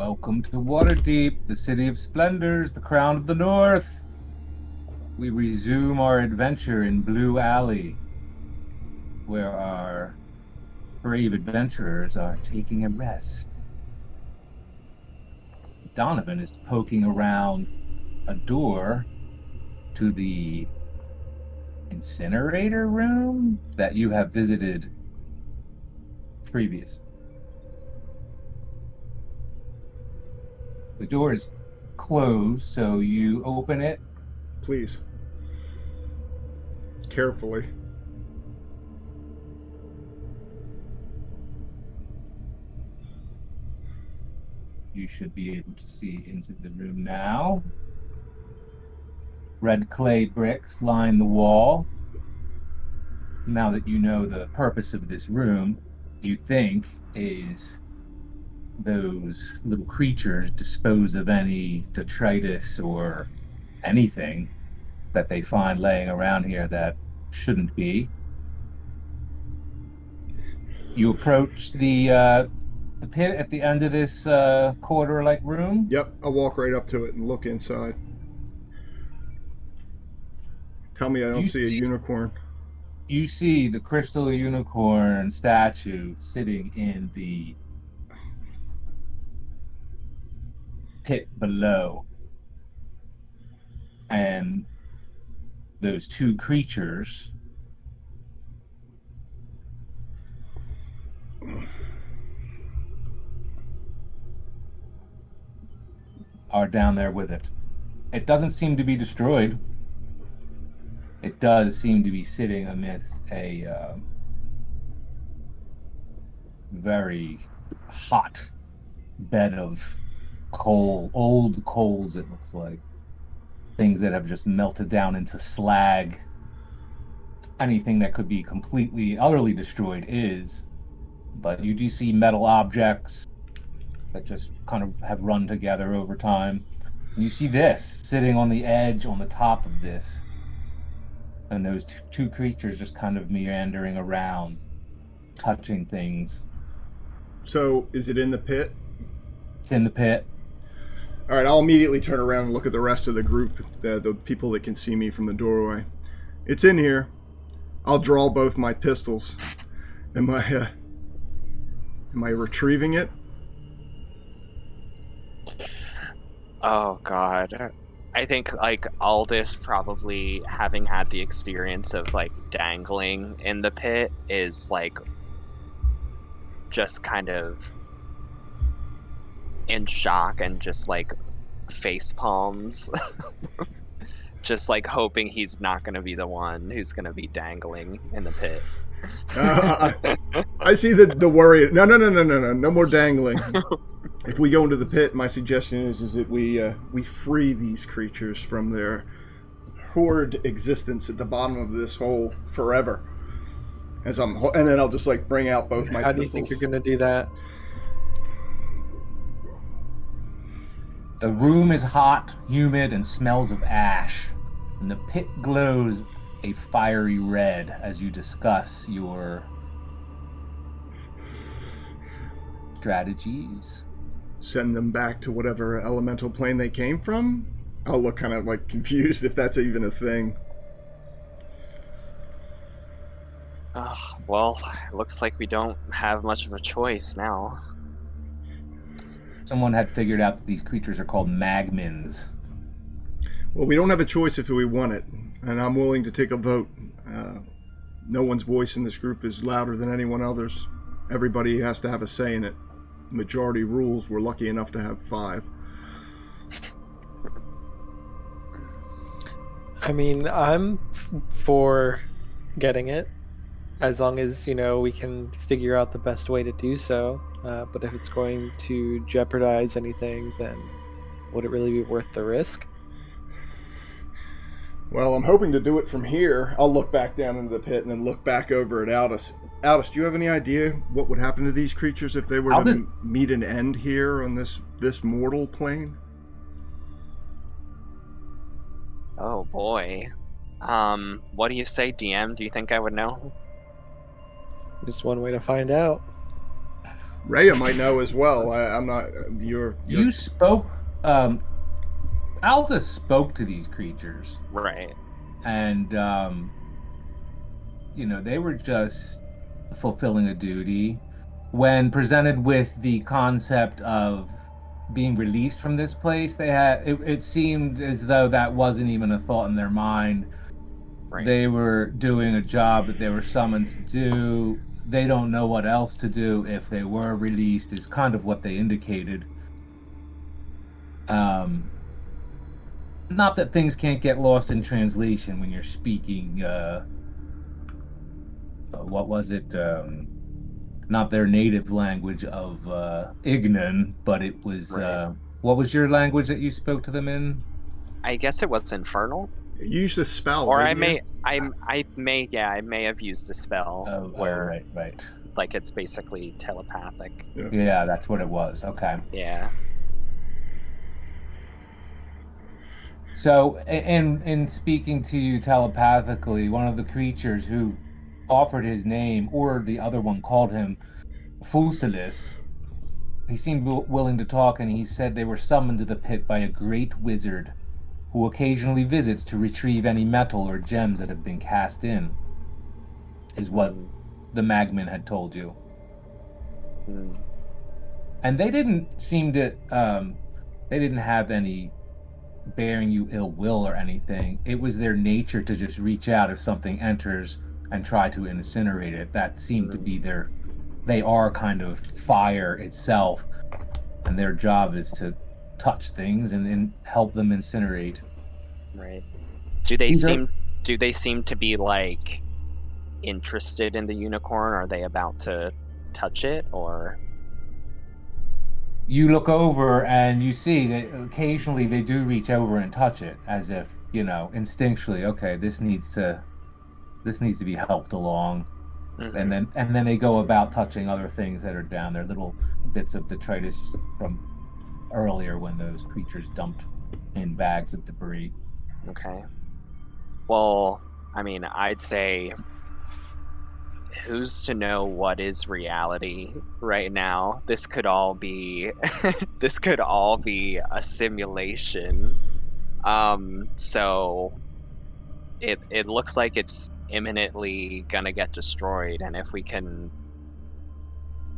Welcome to Waterdeep, the city of splendors, the crown of the north. We resume our adventure in Blue Alley, where our brave adventurers are taking a rest. Donovan is poking around a door to the incinerator room that you have visited previous. The door is closed, so you open it. Please. Carefully. You should be able to see into the room now. Red clay bricks line the wall. Now that you know the purpose of this room, you think is those little creatures dispose of any detritus or anything that they find laying around here that shouldn't be. You approach the pit at the end of this corridor-like room. Yep, I'll walk right up to it and look inside. Tell me I don't see a unicorn. You see the crystal unicorn statue sitting in the pit below. And those two creatures are down there with it. It doesn't seem to be destroyed. It does seem to be sitting amidst a very hot bed of coal, old coals, it looks like. Things that have just melted down into slag. Anything that could be completely, utterly destroyed is. But you do see metal objects that just kind of have run together over time. And you see this sitting on the edge, on the top of this. And those two creatures just kind of meandering around, touching things. So, is it in the pit? It's in the pit. All right, I'll immediately turn around and look at the rest of the group, the people that can see me from the doorway. It's in here. I'll draw both my pistols. Am I retrieving it? Oh, God. I think, Aldous probably, having had the experience of, dangling in the pit, is, just kind of in shock and just, face palms. Just, hoping he's not going to be the one who's going to be dangling in the pit. I see the worry. No more dangling. If we go into the pit, my suggestion is that we free these creatures from their horrid existence at the bottom of this hole forever. And then I'll just bring out both my pistols. How do you think you're gonna do that? The room is hot, humid, and smells of ash, and the pit glows a fiery red as you discuss your strategies. Send them back to whatever elemental plane they came from? I'll look kind of confused if that's even a thing. Well, it looks like we don't have much of a choice now. Someone had figured out that these creatures are called magmins. Well, we don't have a choice if we want it, and I'm willing to take a vote. No one's voice in this group is louder than anyone else's. Everybody has to have a say in it. Majority rules. We're lucky enough to have 5. I mean, I'm for getting it, as long as, we can figure out the best way to do so. But if it's going to jeopardize anything, then would it really be worth the risk? Well, I'm hoping to do it from here. I'll look back down into the pit and then look back over at Aldous. Aldous, do you have any idea what would happen to these creatures if they were to meet an end here on this mortal plane? Oh, boy. What do you say, DM? Do you think I would know? Just one way to find out. Rhea might know as well. I'm not. You're You spoke. Aldous spoke to these creatures, Right. and they were just fulfilling a duty. When presented with the concept of being released from this place, it seemed as though that wasn't even a thought in their mind. Right. They were doing a job that they were summoned to do. They don't know what else to do if they were released, is kind of what they indicated. Um, Not that things can't get lost in translation when you're speaking, what was it? Not their native language of Ignan, but it was, Right. what was your language that you spoke to them in? I guess it was infernal, you used a spell, or didn't you? I may have used a spell where Right. like it's basically telepathic. Yeah, that's what it was. Okay. Yeah. So, in speaking to you telepathically, one of the creatures who offered his name, or the other one called him Fusilis, he seemed willing to talk, and he said they were summoned to the pit by a great wizard who occasionally visits to retrieve any metal or gems that have been cast in, is what Mm, the Magman had told you. mm, And they didn't seem to, they didn't have any bearing you ill will or anything. It was their nature to just reach out if something enters and try to incinerate it. That seemed to be mm. they are kind of fire itself, and their job is to touch things and help them incinerate. Right. Do they These are, seem do they seem to be like interested in the unicorn? Are they about to touch it, or you look over and you see that occasionally they do reach over and touch it as if, instinctually, okay, this needs to be helped along. and Mhm. then they go about touching other things that are down there, little bits of detritus from earlier when those creatures dumped in bags of debris. Okay. Well, I mean, I'd say who's to know what is reality right now? This could all be this could all be a simulation. So it looks like it's imminently gonna get destroyed, and if we can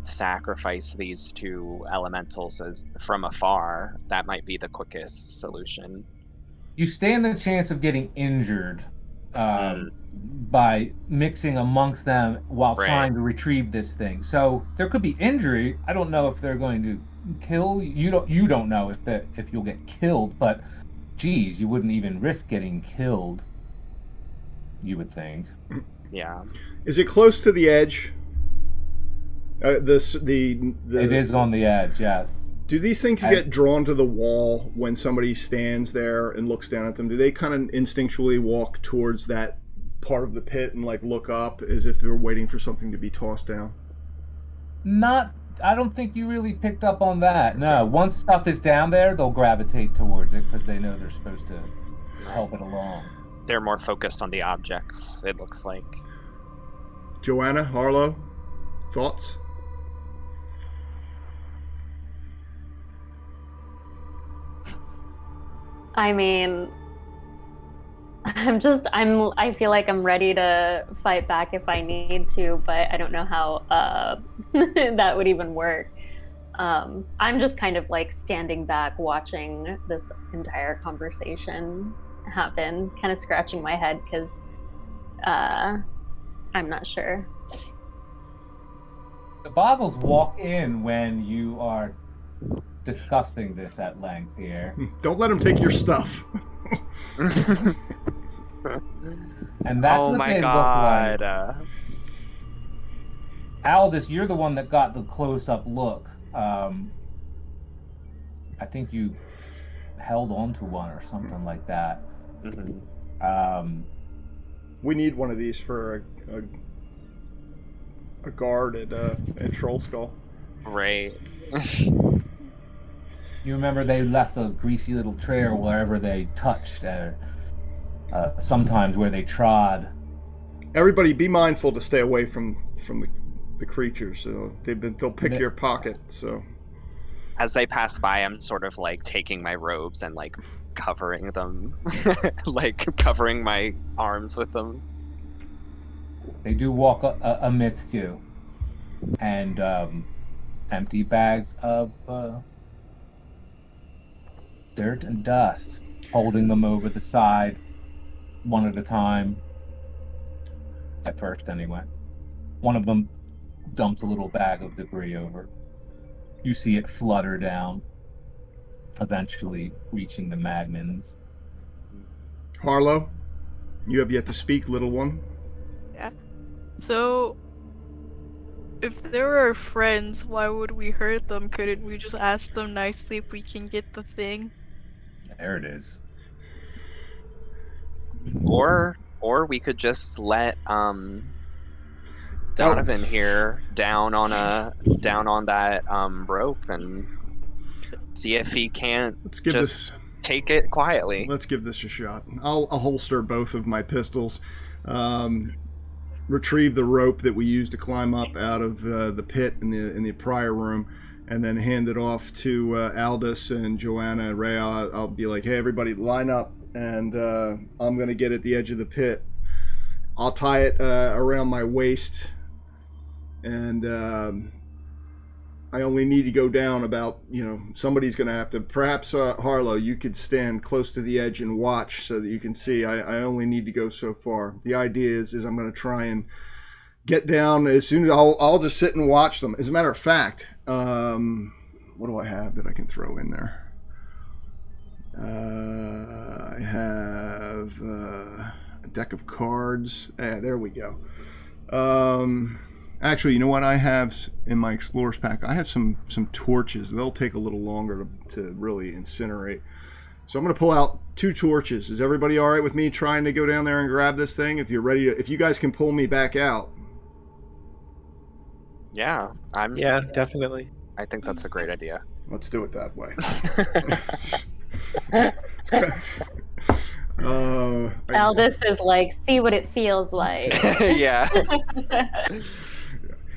sacrifice these two elementals as from afar, that might be the quickest solution. You stand the chance of getting injured Mm, by mixing amongst them while right. trying to retrieve this thing. So there could be injury. I don't know if they're going to kill you. You don't know if you'll get killed, but geez, you wouldn't even risk getting killed, you would think. Yeah. Is it close to the edge? It is on the edge, yes. Do these things get drawn to the wall when somebody stands there and looks down at them? Do they kind of instinctually walk towards that part of the pit and like look up as if they're waiting for something to be tossed down? I don't think you really picked up on that. No, once stuff is down there, they'll gravitate towards it because they know they're supposed to help it along. They're more focused on the objects, it looks like. Joanna, Harlow, thoughts? I mean, I feel like I'm ready to fight back if I need to, but I don't know how that would even work. I'm just kind of like standing back watching this entire conversation happen, kind of scratching my head because I'm not sure. The Boggles walk in when you are discussing this at length here. Don't let them take your stuff. And that's Oh what my they god. look like. Aldous, you're the one that got the close-up look. I think you held onto one or something like that. Mhm. We need one of these for a guard at Troll Skull. Right. You remember they left a greasy little trail wherever they touched, sometimes where they trod. Everybody, be mindful to stay away from the creatures. So they'll pick your pocket. So As they pass by, I'm sort of like taking my robes and like covering them, like covering my arms with them. They do walk amidst you, and empty bags of dirt and dust, holding them over the side, one at a time. At first, anyway. One of them dumps a little bag of debris over. You see it flutter down, eventually reaching the Magnans. Harlow, you have yet to speak, little one. Yeah. So, if they were our friends, why would we hurt them? Couldn't we just ask them nicely if we can get the thing? There it is. Or we could just let Donovan here down on that rope and see if he can't take it quietly. Let's give this a shot. I'll holster both of my pistols, retrieve the rope that we used to climb up out of the pit in the prior room, and then hand it off to Aldous and Joanna and Ray. I'll be like, hey, everybody, line up, and I'm going to get at the edge of the pit. I'll tie it around my waist, and I only need to go down about, somebody's going to have to, perhaps Harlow, you could stand close to the edge and watch so that you can see. I only need to go so far. The idea is I'm going to try and get down as soon as I'll just sit and watch them. As a matter of fact, what do I have that I can throw in there? I have a deck of cards. There we go. Actually, you know what I have in my Explorer's pack? I have some torches. They'll take a little longer to really incinerate. So I'm going to pull out 2 torches. Is everybody all right with me trying to go down there and grab this thing? If you're ready if you guys can pull me back out. Yeah, Yeah, definitely. I think that's a great idea. Let's do it that way. Aldous is like, see what it feels like. Yeah.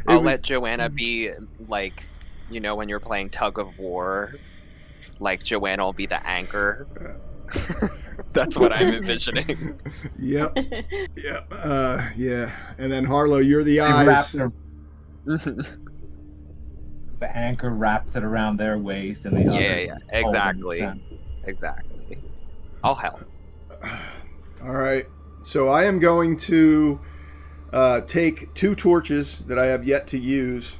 I'll let Joanna be like, when you're playing tug of war, like Joanna will be the anchor. That's what I'm envisioning. Yep. Yep. Yeah. And then Harlow, you're the eyes. The anchor wraps it around their waist, and the other. Yeah, exactly. Exactly. I'll help. All right. So I am going to take 2 torches that I have yet to use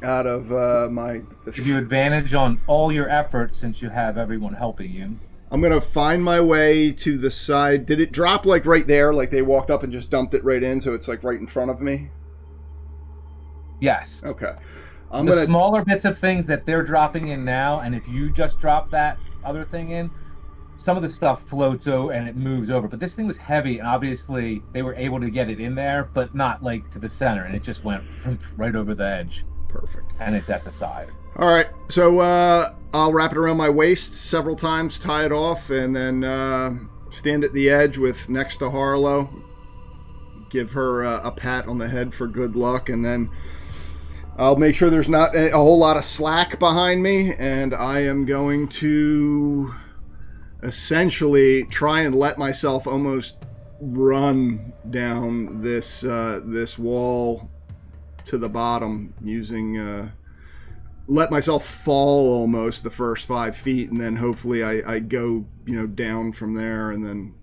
out of my... Give you advantage on all your efforts since you have everyone helping you. I'm going to find my way to the side. Did it drop like right there? Like they walked up and just dumped it right in, so it's like right in front of me? Yes. Okay. Smaller bits of things that they're dropping in now, and if you just drop that other thing in, some of the stuff floats over and it moves over. But this thing was heavy, and obviously they were able to get it in there, but not like to the center, and it just went right over the edge. Perfect. And it's at the side. All right. So I'll wrap it around my waist several times, tie it off, and then stand at the edge next to Harlow. Give her a pat on the head for good luck, and then I'll make sure there's not a whole lot of slack behind me, and I am going to essentially try and let myself almost run down this wall to the bottom using let myself fall almost the first 5 feet, and then hopefully I go down from there and then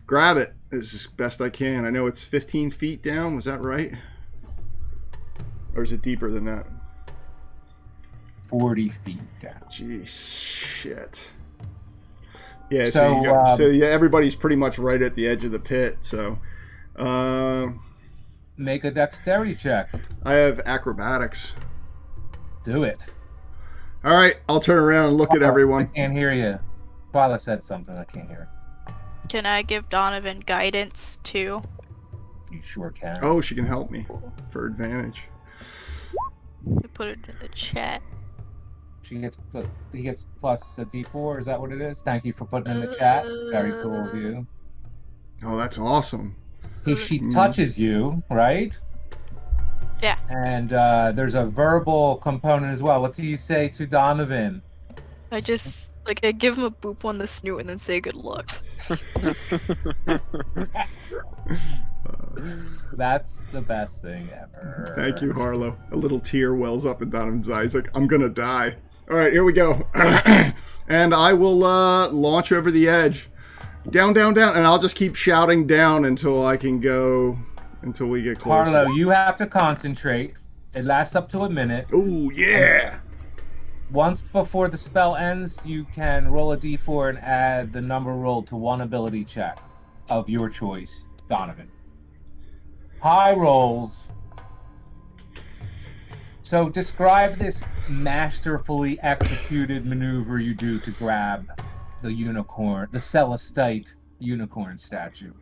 grab it as best I can. I know it's 15 feet down. Was that right? Or is it deeper than that? 40 feet down. Jeez, shit. Yeah, so yeah, everybody's pretty much right at the edge of the pit. So, make a dexterity check. I have acrobatics. Do it. All right, I'll turn around and look at everyone. I can't hear you. Father said something. I can't hear it. Can I give Donovan guidance too? You sure can. Oh, she can help me for advantage. I put it in the chat. He gets plus a D4. Is that what it is? Thank you for putting in the chat. Very cool of you. Oh, that's awesome. She touches you, right? Yeah. And there's a verbal component as well. What do you say to Donovan? I just I give him a boop on the snoot and then say good luck. That's the best thing ever. Thank you, Harlow. A little tear wells up in Donovan's eyes, like, I'm gonna die. All right, here we go. And I will launch over the edge. Down, down, down. And I'll just keep shouting down until I can go, until we get closer. Harlow, you have to concentrate. It lasts up to a minute. Ooh, yeah. Once before the spell ends, you can roll a d4 and add the number rolled to one ability check of your choice, Donovan. High rolls. So describe this masterfully executed maneuver you do to grab the unicorn, the Celestite unicorn statue.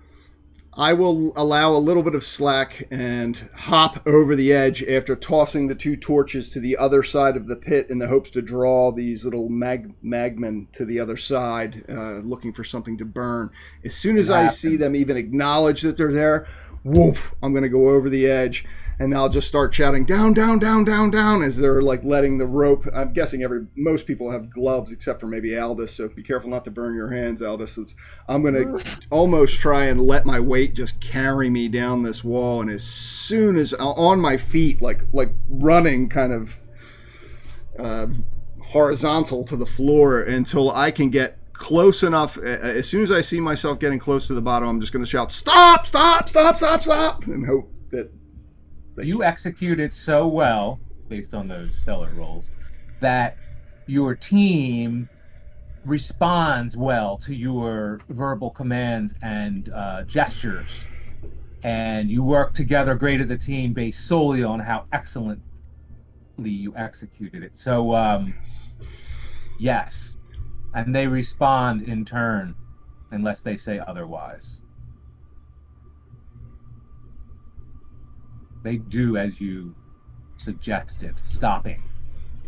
I will allow a little bit of slack and hop over the edge after tossing the 2 torches to the other side of the pit in the hopes to draw these little magmen to the other side, looking for something to burn. As soon as I see them even acknowledge that they're there, whoop, I'm going to go over the edge, and I'll just start shouting, down, down, down, down, down, as they're letting the rope. I'm guessing most people have gloves except for maybe Aldous, so be careful not to burn your hands, Aldous. I'm going to almost try and let my weight just carry me down this wall, and as soon as on my feet, like running kind of horizontal to the floor until I can get close enough. As soon as I see myself getting close to the bottom, I'm just going to shout, stop, stop, stop, stop, stop, and hope that you execute it so well, based on those stellar rolls, that your team responds well to your verbal commands and gestures. And you work together great as a team based solely on how excellently you executed it. So, yes. And they respond in turn, unless they say otherwise. They do as you suggested, stopping.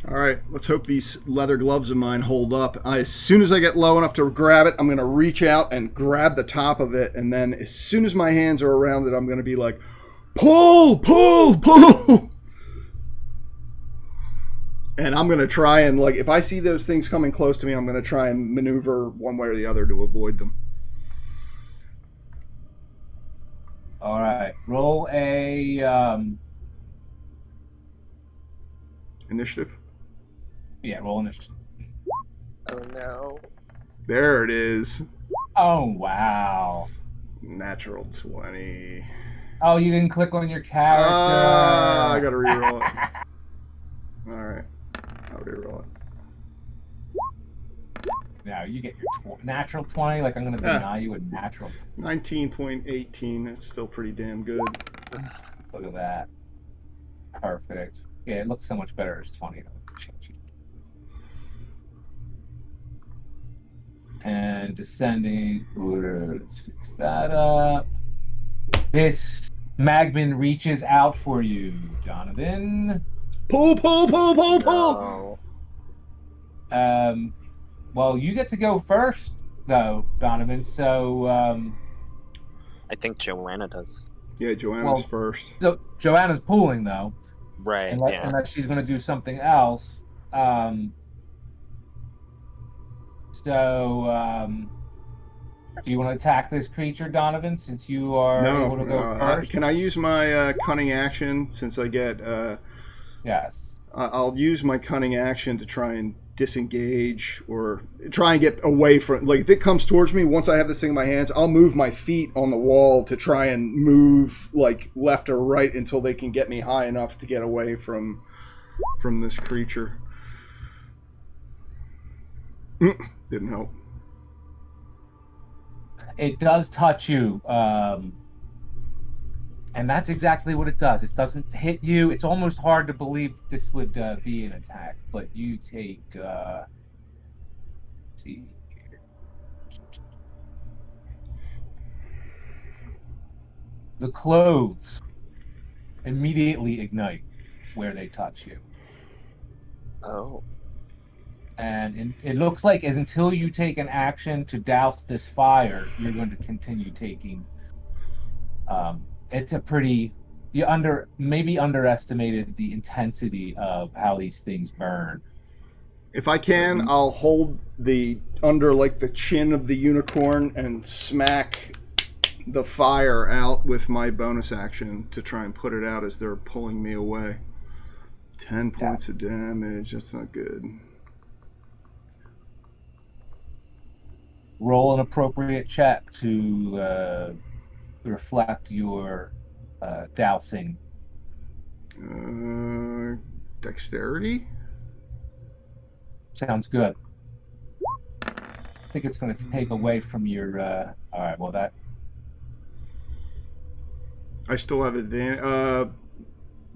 All right, let's hope these leather gloves of mine hold up. As soon as I get low enough to grab it, I'm going to reach out and grab the top of it, and then as soon as my hands are around it, I'm going to be like, pull, pull, pull! And I'm going to try and, if I see those things coming close to me, I'm going to try and maneuver one way or the other to avoid them. All right, roll a initiative. Yeah, roll initiative. Oh no. There it is. Oh wow. Natural 20. Oh, you didn't click on your character. I gotta reroll it. All right, I'll reroll it. Now you get your natural 20. I'm going to deny you a natural 19.18. That's still pretty damn good. Look at that. Perfect. Yeah, it looks so much better as 20. And descending. Let's fix that up. This Magman reaches out for you, Donovan. Pull, pull, pull, pull, pull! No. Well, you get to go first, though, Donovan. So, I think Joanna does. Yeah, Joanna's first. So Joanna's pulling, though. Right, yeah. Unless she's going to do something else. Do you want to attack this creature, Donovan, since you are able to go first? Can I use my cunning action since I get... Yes. I'll use my cunning action to try and disengage or try and get away from... if it comes towards me, once I have this thing in my hands, I'll move my feet on the wall to try and move, left or right until they can get me high enough to get away from this creature. Didn't help. It does touch you, and that's exactly what it does. It doesn't hit you. It's almost hard to believe this would be an attack, but you take. Let's see here. The cloves immediately ignite where they touch you. Oh. And it looks like until you take an action to douse this fire, you're going to continue taking. It's a pretty you maybe underestimated the intensity of how these things burn. If I can, I'll hold the under like the chin of the unicorn and smack the fire out with my bonus action to try and put it out as they're pulling me away. 10 points of damage. That's not good. Roll an appropriate check to reflect your dousing. Dexterity? Sounds good. I think it's going to take away from your. All right, well, that. I still have advantage.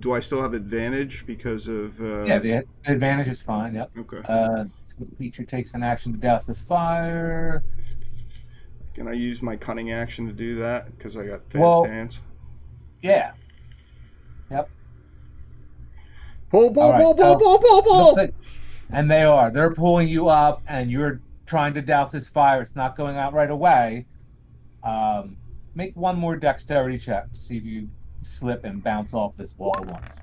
Do I still have advantage because of? Yeah, the advantage is fine. Yep. Okay. So the creature takes an action to douse the fire. Can I use my cunning action to do that? Because I got fast hands. Yeah. Yep. Pull, And they are. They're pulling you up, and you're trying to douse this fire. It's not going out right away. Make one more dexterity check to see if you slip and bounce off this wall once.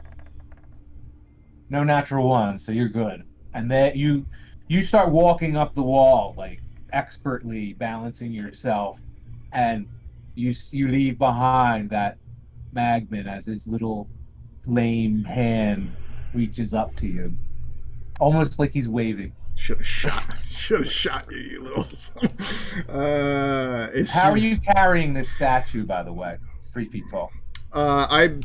No natural one, so you're good. And then you start walking up the wall, like expertly balancing yourself, and you leave behind that Magman as his little lame hand reaches up to you, almost like he's waving. Should have shot you, you little. How are you carrying this statue, by the way? It's 3 feet tall. I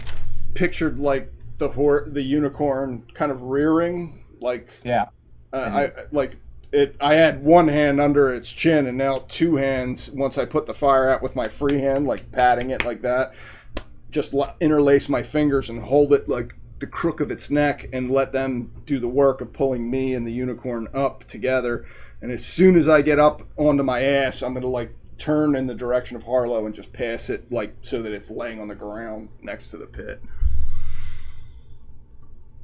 pictured like the unicorn kind of rearing, like I had one hand under its chin, and now two hands. Once I put the fire out with my free hand, like patting it like that, just interlace my fingers and hold it like the crook of its neck and let them do the work of pulling me and the unicorn up together. And as soon as I get up onto my ass, I'm going to like turn in the direction of Harlow and just pass it like so that it's laying on the ground next to the pit.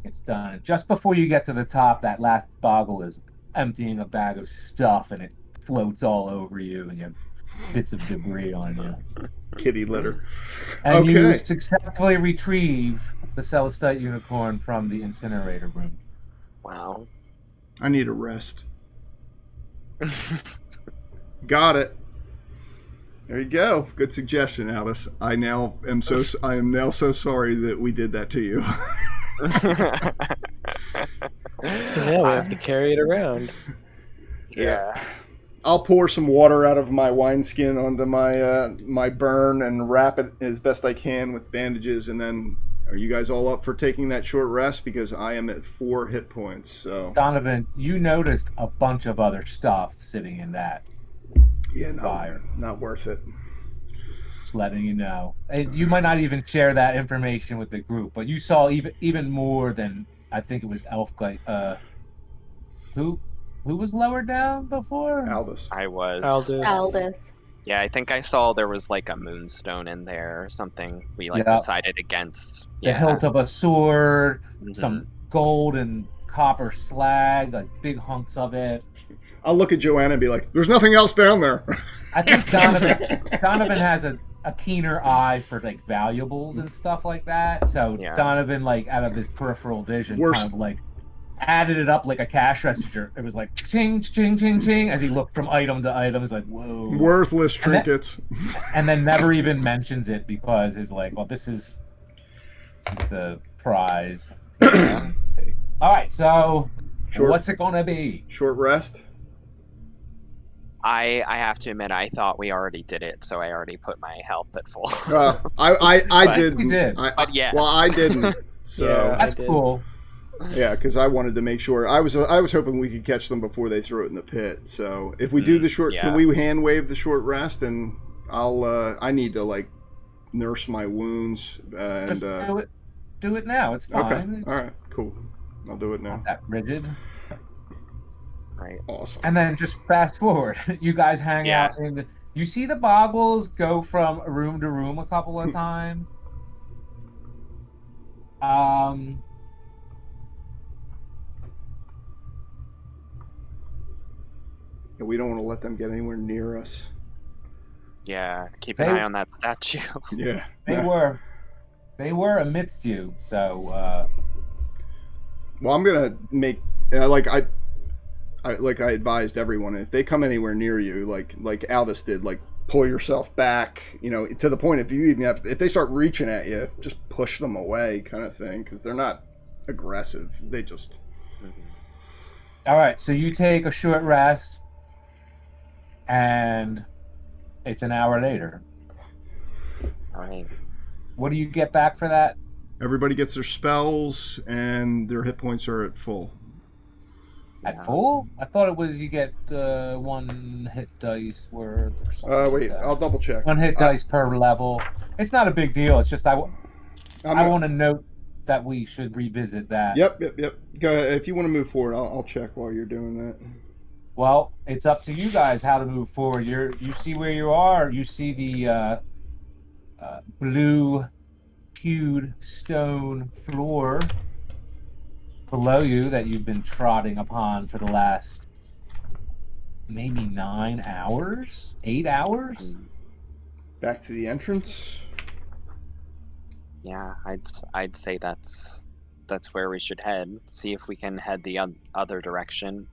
It's done. Just before you get to the top, that last boggle is emptying a bag of stuff, and it floats all over you, and you have bits of debris on you. Kitty litter. And you successfully retrieve the Celestite unicorn from the incinerator room. Wow. I need a rest. Got it. There you go. Good suggestion, Alice. I am now so sorry that we did that to you. Now we have to carry it around. Yeah. I'll pour some water out of my wineskin onto my burn and wrap it as best I can with bandages. And then, are you guys all up for taking that short rest? Because I am at 4 hit points. So Donovan, you noticed a bunch of other stuff sitting in that fire. Not worth it. Just letting you know. And you might not even share that information with the group, but you saw even more than, I think it was Elfglide. Who was lower down before? Aldous. I was. Aldous. Yeah, I think I saw there was like a moonstone in there or something we decided against. The hilt of a sword, some gold and copper slag, like big hunks of it. I'll look at Joanna and be like, there's nothing else down there. I think Donovan has a keener eye for like valuables and stuff like that. So Donovan, like out of his peripheral vision, kind of like added it up like a cash register. It was like ching, ching, ching, ching as he looked from item to item. He's like, whoa. Worthless trinkets. And then never even mentions it because he's like, well, this is the prize. All right, so what's it going to be? Short rest? I have to admit, I thought we already did it, so I already put my health at full. I didn't. We did. But yes. Well, I didn't. So that's cool. Yeah, because I wanted to make sure. I was hoping we could catch them before they threw it in the pit. So if we do the short, can we hand wave the short rest? And I need to like nurse my wounds and just do it now. It's fine. Okay. All right. Cool. I'll do it now. Not that rigid. Right. Awesome. And then just fast forward. You guys hang out in you see the boggles go from room to room a couple of times. We don't want to let them get anywhere near us. Yeah, keep an eye on that statue. Yeah. They were. They were amidst you, so Well, I'm gonna make like I advised everyone. If they come anywhere near you, like Aldous did, like pull yourself back. You know, to the point if you even have if they start reaching at you, just push them away, kind of thing, because they're not aggressive. They just. all right. So you take a short rest, and it's an hour later. All right. What do you get back for that? Everybody gets their spells, and their hit points are at full. At full? I thought it was you get 1 hit dice worth or something. Wait, like that. I'll double check. 1 hit dice per level. It's not a big deal. It's just I want to note that we should revisit that. Yep. Go ahead. If you want to move forward, I'll check while you're doing that. Well, it's up to you guys how to move forward. You see where you are. You see the blue hued stone floor below you that you've been trotting upon for the last maybe 9 hours, 8 hours. Back to the entrance. Yeah, I'd say that's where we should head. See if we can head the other direction.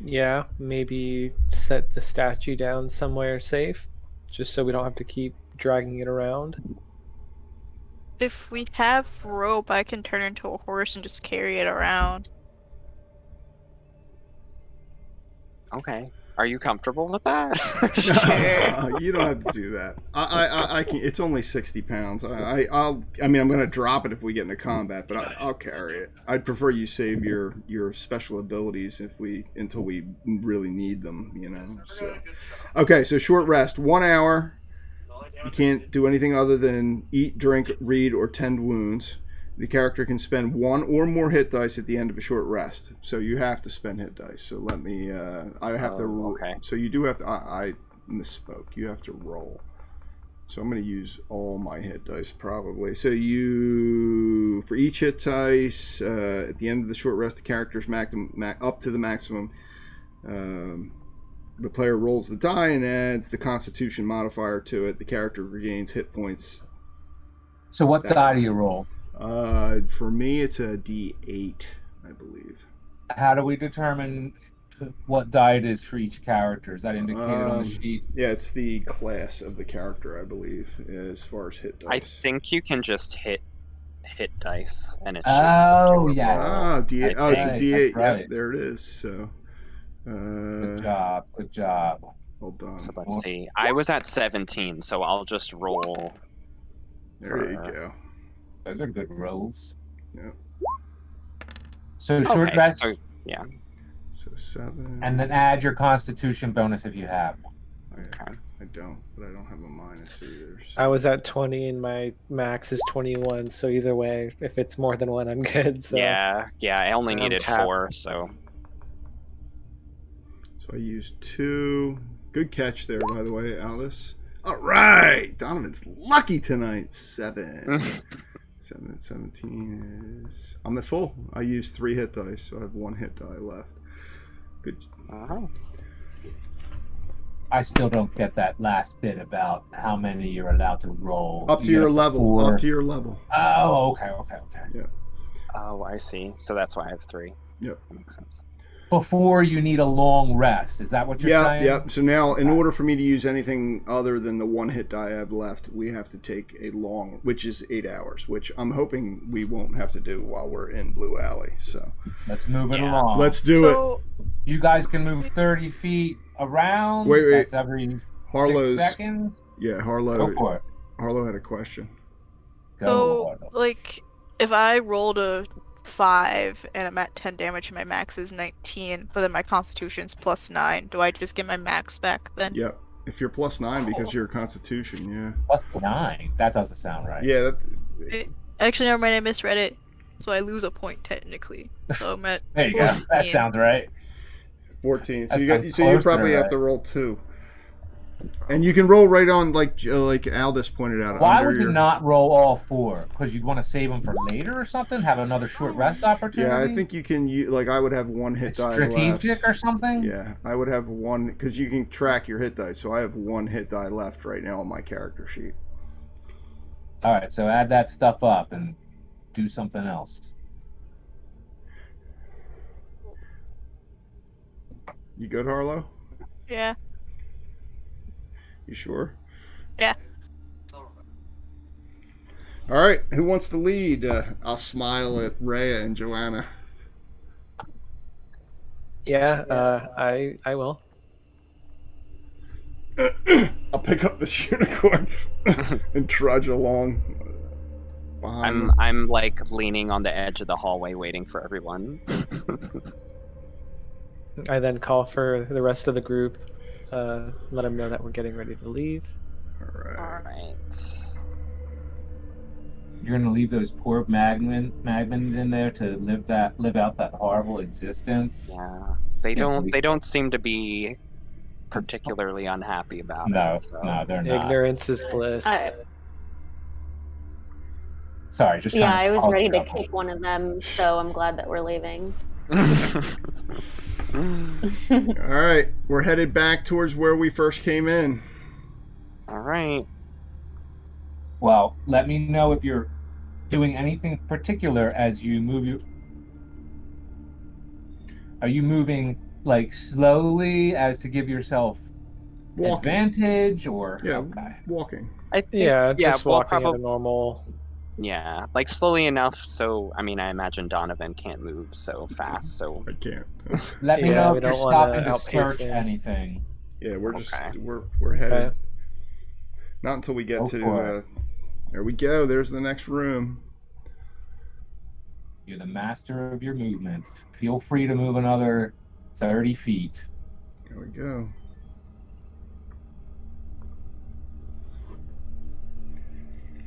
Yeah, maybe set the statue down somewhere safe, just so we don't have to keep dragging it around. If we have rope, I can turn into a horse and just carry it around. Okay. Are you comfortable with that? Sure. You don't have to do that. I can. It's only 60 pounds. I mean, I'm gonna drop it if we get into combat, but I'll carry it. I'd prefer you save your special abilities until we really need them. You know. So, okay. So short rest, 1 hour. You can't do anything other than eat, drink, read, or tend wounds. The character can spend 1 or more hit dice at the end of a short rest. So you have to spend hit dice. So let me. I have to. Okay. So you do have to. I misspoke. You have to roll. So I'm going to use all my hit dice probably. So you, for each hit dice, at the end of the short rest, the character's up to the maximum. The player rolls the die and adds the Constitution modifier to it. The character regains hit points. So what die do you roll? For me, it's a D8, I believe. How do we determine what die it is for each character? Is that indicated on the sheet? Yeah, it's the class of the character, I believe, as far as hit dice. I think you can just hit dice and it should. Oh, yes. D8. Oh, it's a D8. Right. Yeah, there it is. So. Good job. Hold on. So let's see. I was at 17, so I'll just roll. There you go. Those are good rolls. Yeah. So short rest. So, yeah. So 7. And then add your Constitution bonus if you have one. Okay. I don't, but I don't have a minus either. So. I was at 20 and my max is 21, so either way, if it's more than 1, I'm good. So. Yeah. I only I'm needed tapped. 4, so. So I used 2. Good catch there, by the way, Alice. All right, Donovan's lucky tonight. 7. 7 and 17 is. I'm at full. I used 3 hit dice, so I have 1 hit die left. Good. Oh. I still don't get that last bit about how many you're allowed to roll. Up to your level. Up to your level. Oh, okay. Yeah. Oh, I see. So that's why I have 3. Yep. That makes sense. Before you need a long rest. Is that what you're saying? Yeah. So now, in order for me to use anything other than the 1 hit die I have left, we have to take a long, which is 8 hours, which I'm hoping we won't have to do while we're in Blue Alley. So Let's move it along. let's do it. You guys can move 30 feet around. Wait. That's every Harlow's. 6 seconds. Yeah, Harlow. Go for it. Harlow had a question. Go. So, like, if I rolled a 5 and I'm at 10 damage and my max is 19, but then my constitution's plus 9, do I just get my max back then? Yep. If you're plus 9 because of your constitution, yeah. Plus 9. That doesn't sound right. Yeah, Actually, never mind, I misread it. So I lose a point technically. So I'm at There you go. 14. That sounds right. 14. So That you got. sounds So you closer, probably have right? to roll 2. And you can roll right on, like Aldous pointed out. Why under would you your- not roll all 4? Because you'd want to save them for later or something? Have another short rest opportunity? Yeah, I think you can. Like I would have 1 hit It's die strategic left. or something? Yeah, I would have 1 because you can track your hit die. So I have 1 hit die left right now on my character sheet. All right, so add that stuff up and do something else. You good, Harlow? Yeah. You sure? Yeah. All right, who wants to lead? I'll smile at Rhea and Joanna. Yeah, I will. I'll pick up this unicorn and trudge along behind them. I'm like leaning on the edge of the hallway waiting for everyone. I then call for the rest of the group, let them know that we're getting ready to leave. All right. All right. You're gonna leave those poor magmins in there to live out that horrible existence. Yeah. They Can't don't believe- don't seem to be particularly unhappy about No, it. So. no, they're not. Ignorance is bliss. Sorry, just Yeah, trying to I was call ready you to out. kick one of them, so I'm glad that we're leaving. All right, we're headed back towards where we first came in. All right. Well, let me know if you're doing anything particular as you move. Are you moving like slowly as to give yourself Walking. advantage, or Yeah, okay? walking. I think, Yeah, just we'll walking at a normal. Yeah, like slowly enough. So I mean, I imagine Donovan can't move so fast. So I can't. Let me Yeah, know we if you're don't wanna stopping to outpace search him. anything. Yeah, we're just Okay. we're headed. Okay. Not until we get Go to. for it. There we go. There's the next room. You're the master of your movement. Feel free to move another 30 feet. There we go.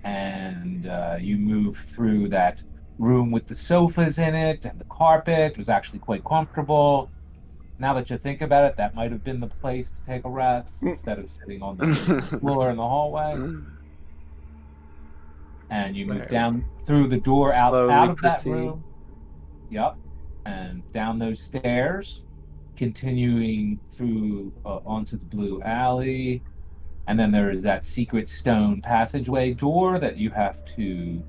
And you move through that room with the sofas in it and the carpet. It was actually quite comfortable. Now that you think about it, that might have been the place to take a rest instead of sitting on the floor in the hallway. And you move Right. down through the door out Slowly of that proceed. room. Yep. And down those stairs, continuing through onto the blue alley. And then there is that secret stone passageway door that you have to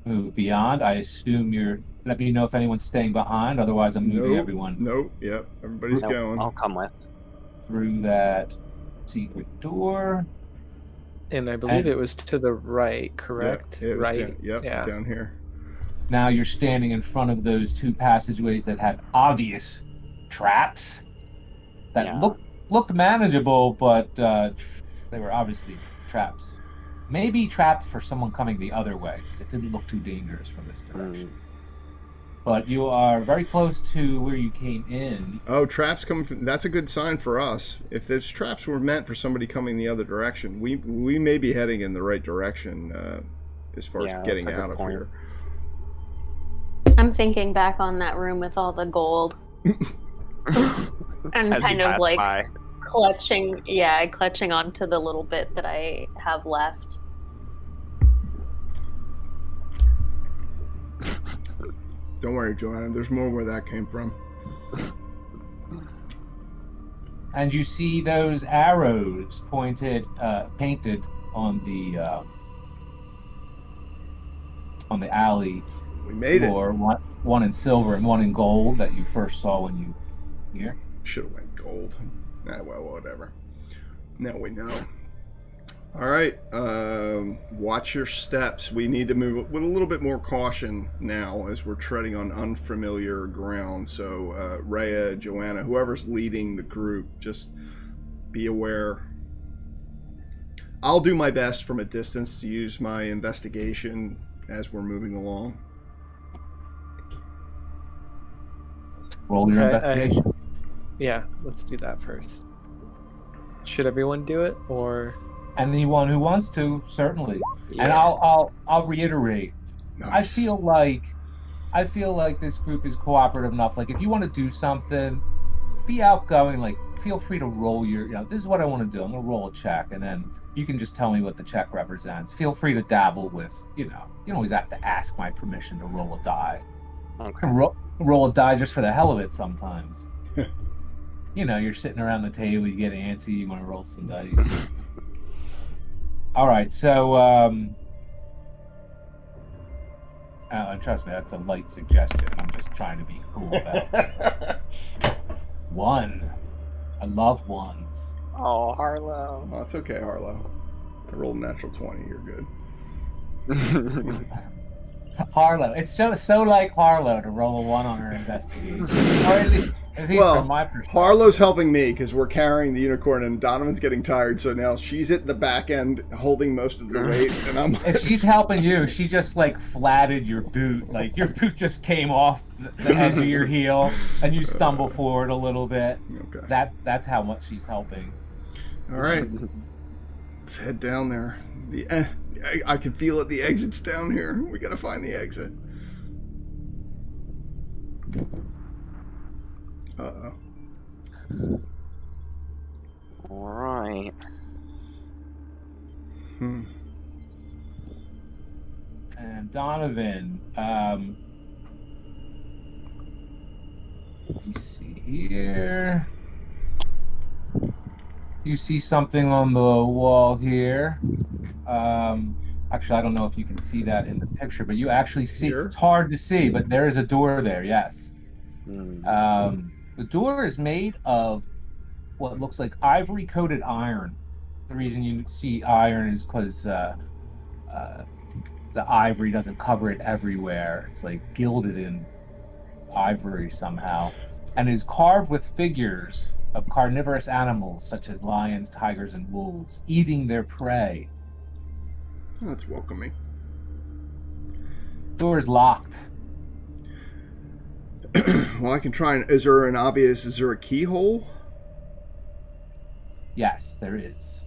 move beyond. I assume you're. Let me know if anyone's staying behind. Otherwise, I'm moving Nope. everyone Nope. Yep. Everybody's Nope, going. I'll come with. through that secret door. And I believe And- it was to the right, correct? Yeah, it was right. Down, yep. Yeah. Down here. Now you're standing in front of those two passageways that had obvious traps that Yeah. looked manageable, but they were obviously traps. Maybe traps for someone coming the other way, because it didn't look too dangerous from this direction. But you are very close to where you came in. Oh, traps coming from. That's a good sign for us. If those traps were meant for somebody coming the other direction, we may be heading in the right direction as far Yeah, as that's getting a good out of point. here. I'm thinking back on that room with all the gold. And As you kind of pass like by. clutching onto the little bit that I have left. Don't worry, Joanna. There's more where that came from. And you see those arrows painted on the alley We made it. floor. One in silver and one in gold that you first saw when you here. Should have went gold. Well, whatever. Now we know. All right. Watch your steps. We need to move with a little bit more caution now as we're treading on unfamiliar ground. So, Rhea, Joanna, whoever's leading the group, just be aware. I'll do my best from a distance to use my investigation as we're moving along. Roll your Okay, investigation. Yeah, let's do that first. Should everyone do it, or? Anyone who wants to, certainly. And Yeah. I'll reiterate. Nice. I feel like this group is cooperative enough. Like, if you want to do something, be outgoing. Like, feel free to roll your. This is what I want to do. I'm gonna roll a check, and then you can just tell me what the check represents. Feel free to dabble with. You don't always have to ask my permission to roll a die. Okay. Roll a die just for the hell of it sometimes. You're sitting around the table, you get antsy, you want to roll some dice. All right, so And trust me, that's a light suggestion. I'm just trying to be cool about it. 1. I love 1s. Oh, Harlow. Oh, it's okay, Harlow. I rolled a natural 20. You're good. Harlow. It's so like Harlow to roll a 1 on her investigation. Or at least Well, from my perspective. Harlow's helping me because we're carrying the unicorn, and Donovan's getting tired. So now she's at the back end holding most of the weight, and I'm. If she's helping you, she just like flatted your boot. Like your boot just came off the edge of your heel, and you stumble forward a little bit. Okay. That's how much she's helping. All right. Let's head down there. I can feel it. The exit's down here. We gotta find the exit. Uh-oh. All right. And Donovan, let me see here. You see something on the wall here. Actually, I don't know if you can see that in the picture, but you actually see. Here? It's hard to see, but there is a door there. Yes. Mm. The door is made of what looks like ivory-coated iron. The reason you see iron is because the ivory doesn't cover it everywhere. It's like gilded in ivory somehow, and is carved with figures of carnivorous animals such as lions, tigers, and wolves eating their prey. Oh, that's welcoming. Door is locked. Well, I can try and... Is there a keyhole? Yes, there is.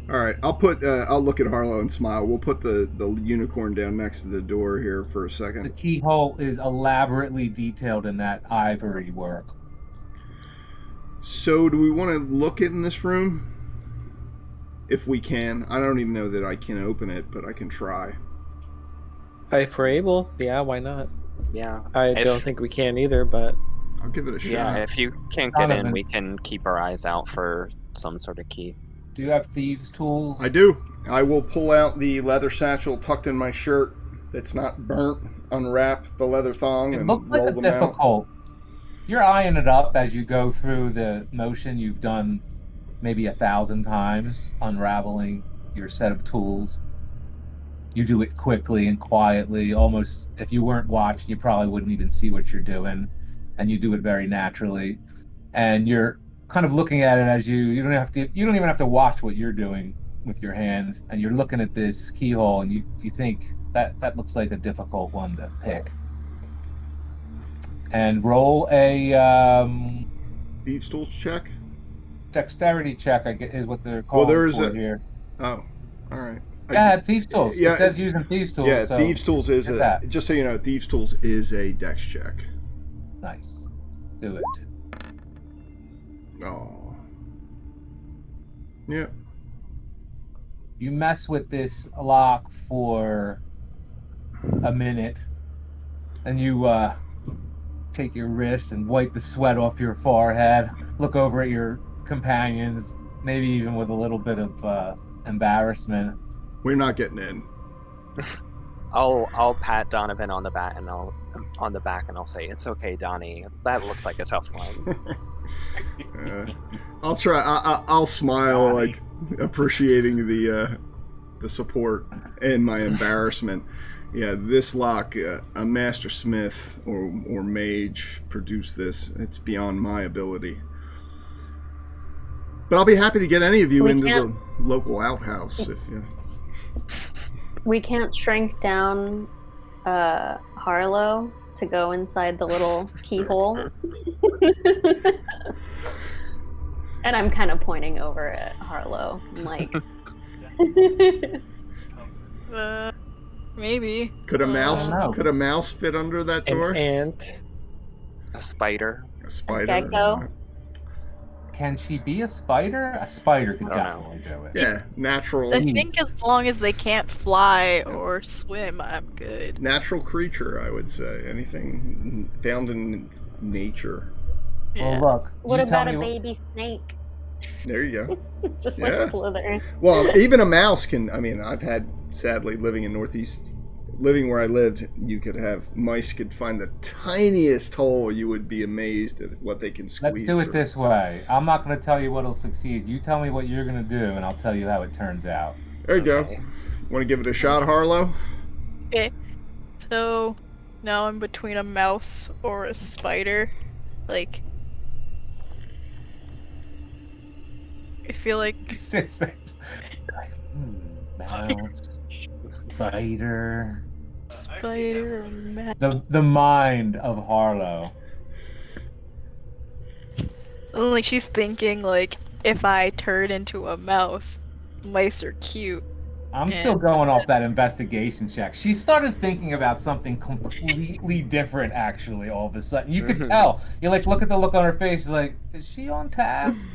Alright, I'll look at Harlow and smile. We'll put the unicorn down next to the door here for a The second. keyhole is elaborately detailed in that ivory work. So, do we want to look in this room? If we can. I don't even know that I can open it, but I can try. If we're able, yeah, why not? Yeah. I don't think we can either, but I'll give it a shot. Yeah, if you can't get in, Donovan. we can keep our eyes out for some sort of key. Do you have thieves' tools? I do. I will pull out the leather satchel tucked in my shirt that's not burnt, unwrap the leather thong, It and looks like roll a them out. difficult. You're eyeing it up as you go through the motion you've done maybe 1,000 times, unraveling your set of tools. You do it quickly and quietly, almost if you weren't watching, you probably wouldn't even see what you're doing, and you do it very naturally. And you're kind of looking at it as you don't even have to watch what you're doing with your hands, and you're looking at this keyhole, and you think that looks like a difficult one to pick. And roll a Thieves' tools check? dexterity check, I guess, is what they're calling there is for here. Oh, alright. Yeah, thieves' tools. Yeah, it says using thieves' tools. Yeah, so Thieves' tools is get that. just so you know, Thieves' tools is a dex check. Nice. Do it. Oh. Yeah. You mess with this lock for a minute, and you take your wrist and wipe the sweat off your forehead, look over at your companions, maybe even with a little bit of embarrassment. We're not getting in. I'll pat Donovan on the back and I'll say, "It's okay, Donnie. That looks like a tough one." I'll try. I'll smile, like appreciating the support and my embarrassment. Yeah, this lock, a master smith or mage produced this. It's beyond my ability. But I'll be happy to get any of you into the local outhouse if you. We can't shrink down Harlow to go inside the little keyhole. And I'm kind of pointing over at Harlow. I'm like, Maybe. Could a mouse? I don't know. Could a mouse fit under that door? an ant. A spider. A spider. gecko? Can she be a spider? A spider could I don't know. definitely do it. Yeah, natural. I think as long as they can't fly or swim, I'm good. Natural creature, I would say. Anything found in nature. Yeah. Well, look. what you tell about a me baby snake? There you go. Just Yeah. like Slytherin. Well, even a mouse can. I mean, I've had, sadly, living in Northeast living where I lived, you could have mice could find the tiniest hole. You would be amazed at what they can Let's squeeze do it through. this way. I'm not going to tell you what'll succeed. You tell me what you're going to do, and I'll tell you how it turns out. There you go. Okay. Want to give it a shot, Harlow? Okay. So now I'm between a mouse or a spider. Like, I feel like Sits there. Mouse, spider. spider or mouse. The mind of Harlow. Like she's thinking like, if I turn into a mouse, mice are cute. I'm still And- going off that investigation check. She started thinking about something completely different, actually, all of a sudden. You could tell. You like look at the look on her face, she's like, is she on task?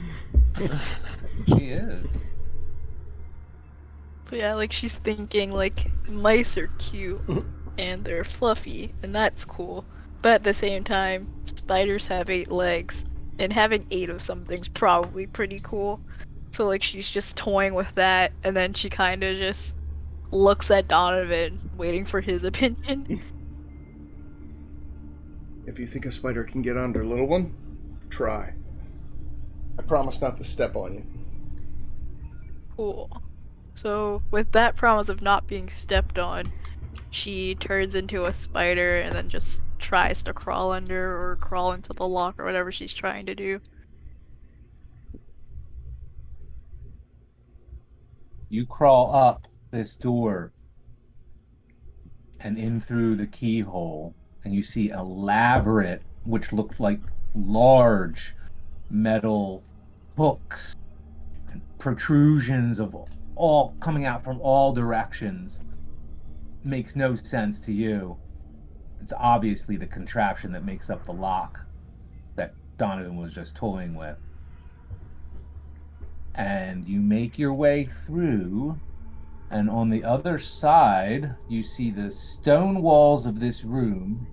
She is. So yeah, like she's thinking like mice are cute and they're fluffy and that's cool. But at the same time, spiders have 8 legs and having 8 of something's probably pretty cool. So like she's just toying with that and then she kind of just looks at Donovan waiting for his opinion. If you think a spider can get under, little one, try. I promise not to step on you. Cool. So with that promise of not being stepped on, she turns into a spider and then just tries to crawl under or crawl into the lock or whatever she's trying to do. You crawl up this door and in through the keyhole, and you see elaborate, which look like large metal hooks and protrusions of all coming out from all directions. Makes no sense to you. It's obviously the contraption that makes up the lock that Donovan was just toying with. And you make your way through, and on the other side, you see the stone walls of this room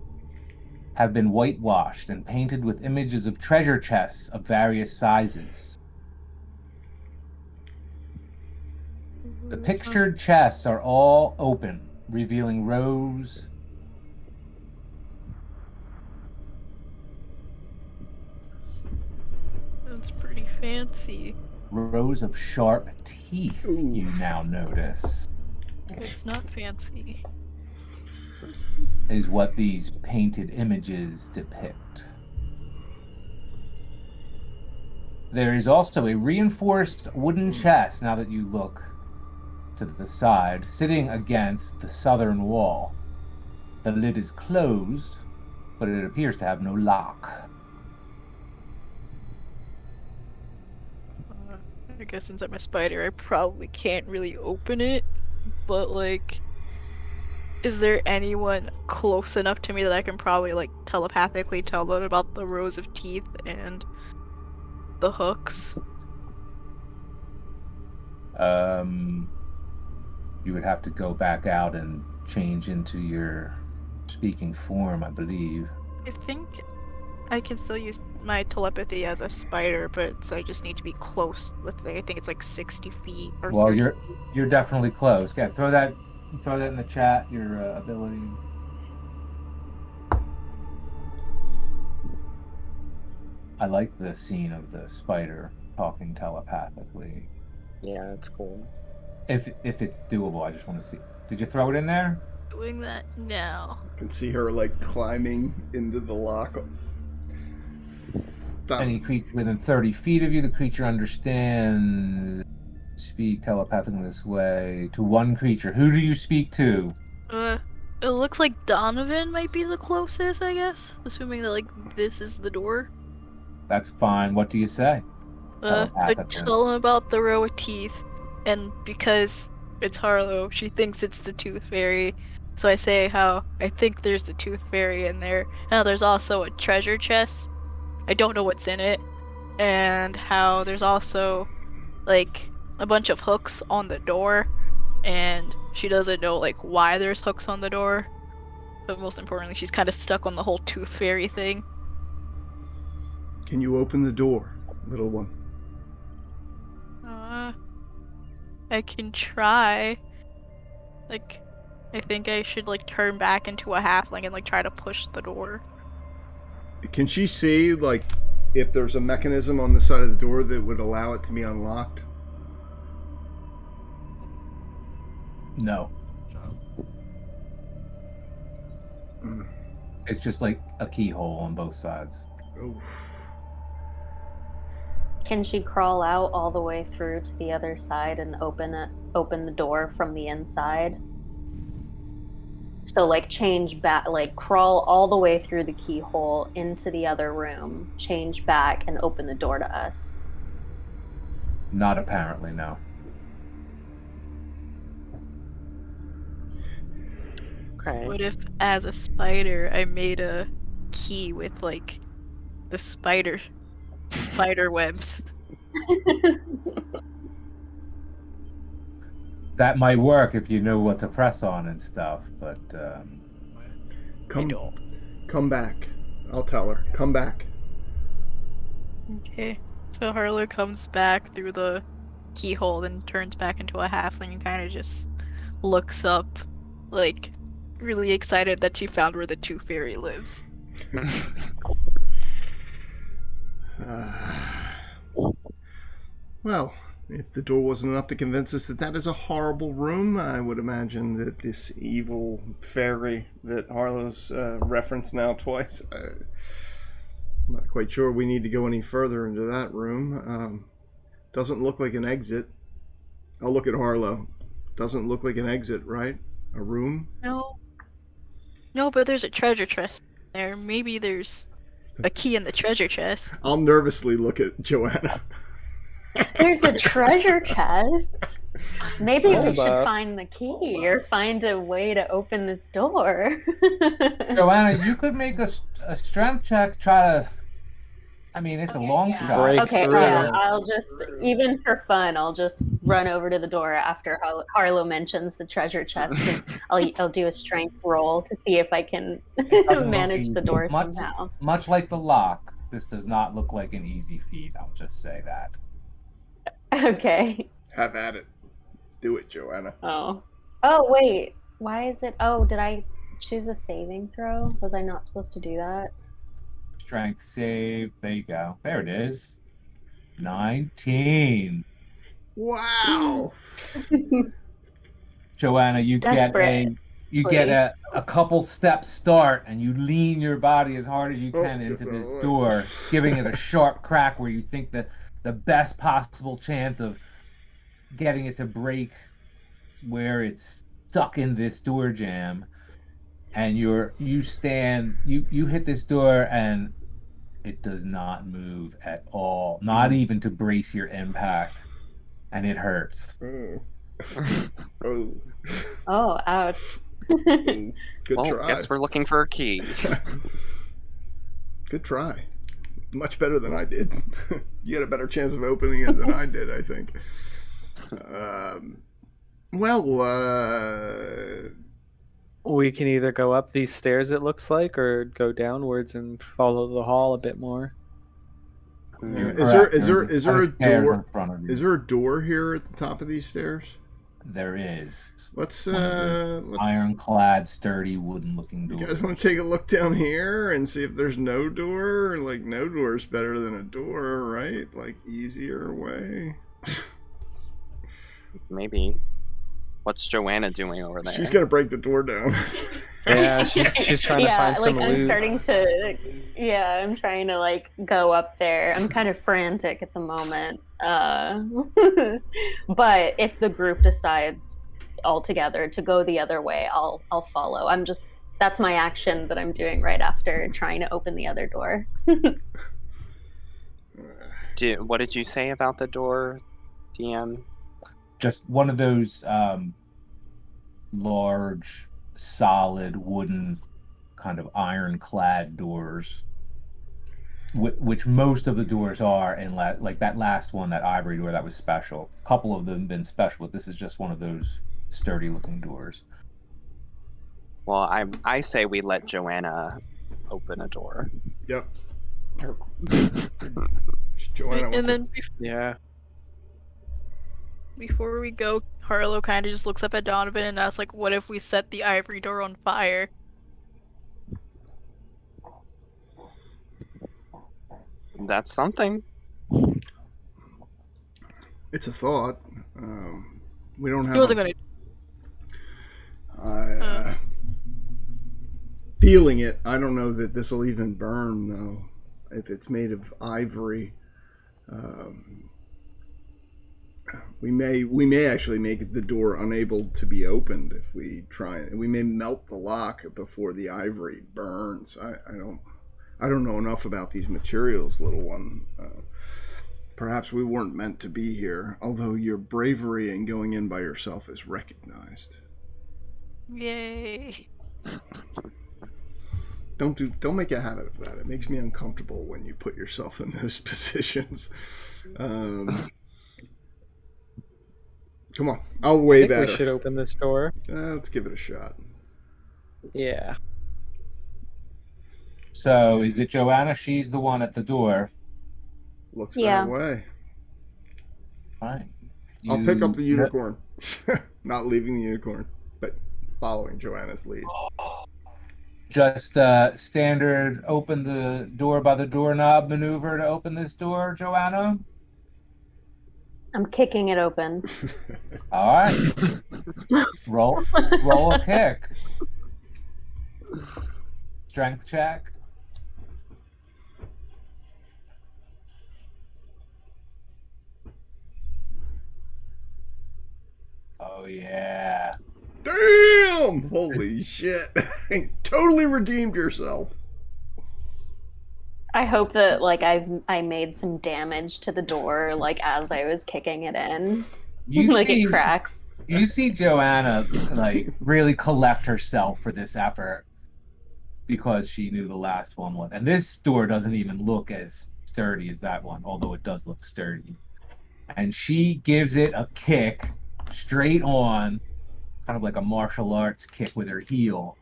have been whitewashed and painted with images of treasure chests of various sizes. The pictured chests are all open, revealing rows That's pretty fancy. of sharp teeth, Ooh. you now notice, It's not fancy. is what these painted images depict. There is also a reinforced wooden chest, now that you look to the side, sitting against the southern wall. The lid is closed, but it appears to have no lock. I guess since I'm a spider, I probably can't really open it. But like, is there anyone close enough to me that I can probably like telepathically tell them about the rows of teeth and the hooks? You would have to go back out and change into your speaking form, I believe. I think I can still use my telepathy as a spider, but so I just need to be close with it. I think it's like 60 feet or Well, 30 you're feet. you're definitely close. Yeah, throw that in the chat. Your ability. I like the scene of the spider talking telepathically. Yeah, that's cool. If it's doable, I just want to see. Did you throw it in there? Doing that now. You can see her like climbing into the lock. Any creature within 30 feet of you, the creature understands. Speak telepathically this way to one creature. Who do you speak to? It looks like Donovan might be the closest, I guess. Assuming that like this is the door. That's fine. What do you say? So Telepathically. tell him about the row of teeth, and because it's Harlow, she thinks it's the Tooth Fairy. So I say how I think there's the Tooth Fairy in there. Now there's also a treasure chest. I don't know what's in it, and how there's also like a bunch of hooks on the door, and she doesn't know like why there's hooks on the door. But most importantly, she's kind of stuck on the whole Tooth Fairy thing. Can you open the door, little one? I can try. Like, I think I should like turn back into a halfling and like try to push the door. Can she see, like, if there's a mechanism on the side of the door that would allow it to be unlocked? No, Mm. it's just like a keyhole on both sides. Oof. Can she crawl out all the way through to the other side and open the door from the inside? So like change back, like crawl all the way through the keyhole into the other room, change back and open the door to us. Not apparently, no. Okay. What if, as a spider, I made a key with like the spider webs? That might work if you know what to press on and stuff, but Come back. I'll tell her. Come back. Okay. So Harlow comes back through the keyhole and turns back into a halfling and kind of just looks up, like, really excited that she found where the tooth fairy lives. Well, if the door wasn't enough to convince us that that is a horrible room, I would imagine that this evil fairy that Harlow's referenced now twice, I'm not quite sure we need to go any further into that room. Doesn't look like an exit. I'll look at Harlow. Doesn't look like an exit, right? A room? No. No, but there's a treasure chest there. Maybe there's a key in the treasure chest. I'll nervously look at Joanna. There's a treasure chest. Maybe we Hold should up. find the key or find a way to open this door. Joanna, you could make a strength check. Try to. I mean, it's a long shot. Break Okay, through. yeah, I'll just, even for fun, I'll just run over to the door after Harlow mentions the treasure chest, and I'll do a strength roll to see if I can manage the door somehow. Much like the lock, this does not look like an easy feat. I'll just say that. Okay. Have at it. Do it, Joanna. Oh, wait. Why is it? Oh, did I choose a saving throw? Was I not supposed to do that? Strength save. There you go. There it is. 19. Wow! Joanna, you get a couple step start, and you lean your body as hard as you can into this door, giving it a sharp crack where you think that the best possible chance of getting it to break where it's stuck in this door jam. And you hit this door, and it does not move at all, not even to brace your impact, and it hurts. Oh. Oh, ouch. Good Well, try. guess we're looking for a key. Good try. Much better than I did. You had a better chance of opening it than I did, I think. We can either go up these stairs, it looks like, or go downwards and follow the hall a bit more. Is there a Stairs door? in front of you. Is there a door here at the top of these stairs? There is. Let's Ironclad, sturdy, wooden-looking door. You guys want to take a look down here and see if there's no door? Like, no door is better than a door, right? Like, easier way. Maybe. What's Joanna doing over there? She's gonna break the door down. Yeah, she's trying to find some I'm loot. starting to, I'm trying to like go up there. I'm kind of frantic at the moment. But if the group decides altogether to go the other way, I'll follow. That's my action that I'm doing right after trying to open the other door. What did you say about the door, DM? Just one of those large, solid, wooden, kind of ironclad doors, which most of the doors are, and like that last one, that ivory door, that was special. A couple of them have been special, but this is just one of those sturdy-looking doors. Well, I say we let Joanna open a door. Yep. Joanna wants And then Yeah. before we go, Harlow kind of just looks up at Donovan and asks, like, what if we set the ivory door on fire? That's something. It's a thought. We don't He have wasn't a... gonna. I, feeling it, I don't know that this will even burn, though. If it's made of ivory, we may actually make the door unable to be opened if we try. We may melt the lock before the ivory burns. I don't know enough about these materials, little one. Perhaps we weren't meant to be here, although your bravery in going in by yourself is recognized. Yay. Don't make a habit of that. It makes me uncomfortable when you put yourself in those positions. Come on, I'll I wave think at we her. should open this door. Let's give it a shot. Yeah. So is it Joanna? She's the one at the door. Looks Yeah. that way. Fine. I'll pick up the You- unicorn. Not leaving the unicorn, but following Joanna's lead. Just standard open the door by the doorknob maneuver to open this door, Joanna. I'm kicking it open. All right. roll a kick. Strength check. Oh yeah. Damn! Holy shit. Totally redeemed yourself. I hope that like I made some damage to the door like as I was kicking it in. You Like see, it cracks. you see Joanna like really collect herself for this effort because she knew the last one was. And this door doesn't even look as sturdy as that one, although it does look sturdy. And she gives it a kick straight on, kind of like a martial arts kick with her heel.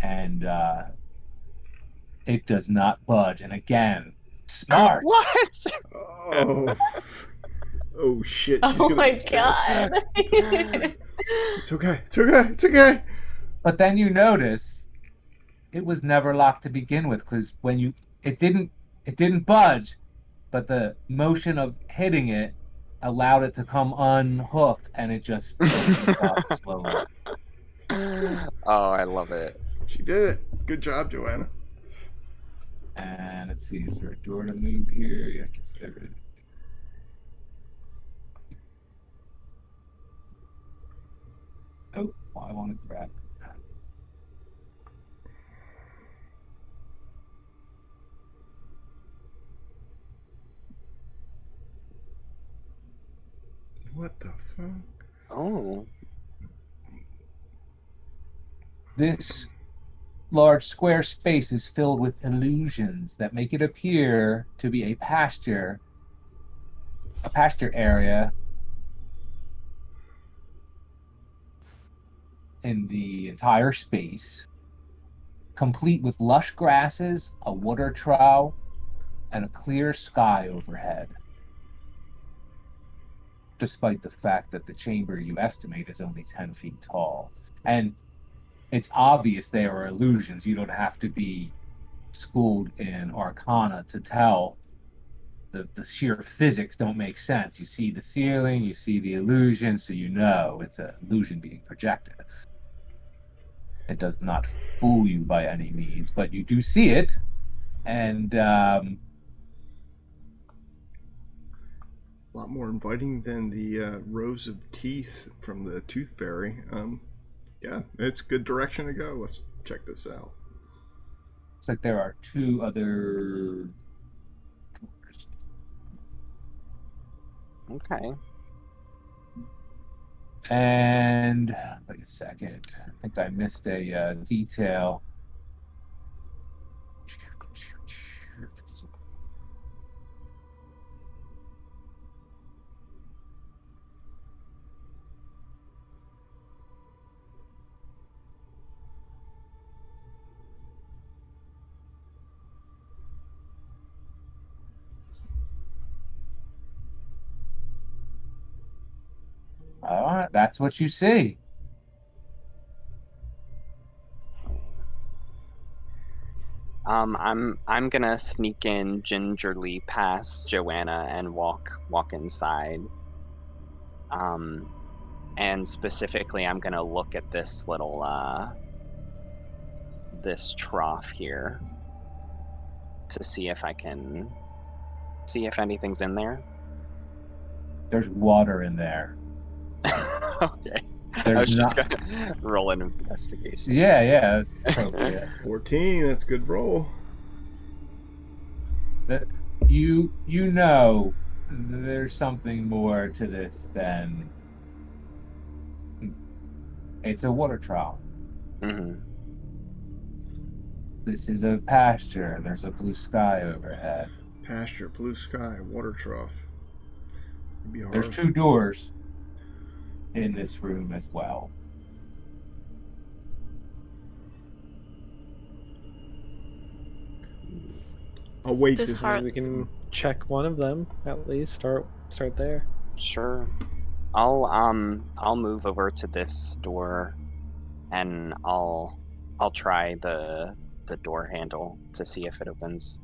And it does not budge. And again, smart. What? Oh. Oh shit. She's Oh gonna my be pissed. god. It's okay. It's okay. It's okay. But then you notice it was never locked to begin with, because when it didn't budge, but the motion of hitting it allowed it to come unhooked, and it just opened up slowly. Oh, I love it. She did it. Good job, Joanna. And let's see, is there a door to move here? Yeah, I guess there is. Oh, I want to grab that. What the fuck? Oh. This large square space is filled with illusions that make it appear to be a pasture area in the entire space, complete with lush grasses, a water trough, and a clear sky overhead. Despite the fact that the chamber you estimate is only 10 feet tall. And it's obvious they are illusions. You don't have to be schooled in Arcana to tell. The sheer physics don't make sense. You see the ceiling, you see the illusion, so you know it's an illusion being projected. It does not fool you by any means, but you do see it, and A lot more inviting than the rows of teeth from the Tooth Fairy. Yeah, it's a good direction to go. Let's check this out. looks like there are two other doors. Okay. And wait a second, I think I missed a detail. That's what you see. I'm gonna sneak in gingerly past Joanna and walk inside. And specifically, I'm gonna look at this little this trough here to see if I can see if anything's in there. There's water in there. Okay. I There's was just not. gonna roll an investigation. Yeah, that's appropriate. 14, that's a good roll. That you know there's something more to this than it's a water trough. Mm-hmm. This is a pasture. There's a blue sky overhead. Pasture, blue sky, water trough. It'd be hard. There's 2 doors in this room as well. I'll wait This to see. hard- We can check one of them at least. Start there. Sure. I'll move over to this door, and I'll try the door handle to see if it opens.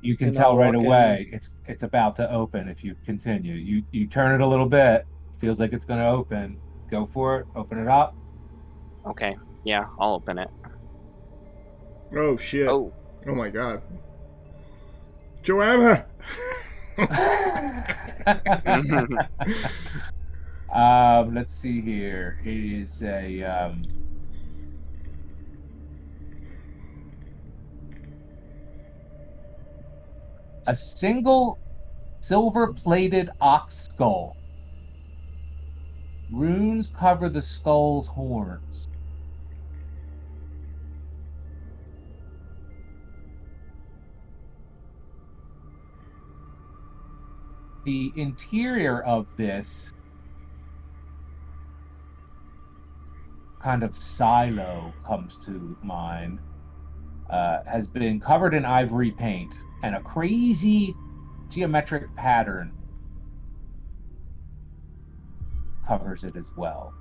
You can And tell I'll right walk in. away it's about to open if you continue. You turn it a little bit, feels like it's going to open. Go for it. Open it up. Okay. Yeah, I'll open it. Oh shit! Oh. Oh my god, Joanna! Let's see here. It is a single silver-plated ox skull. Runes cover the skull's horns. The interior of this kind of silo comes to mind. Has been covered in ivory paint and a crazy geometric pattern covers it as well.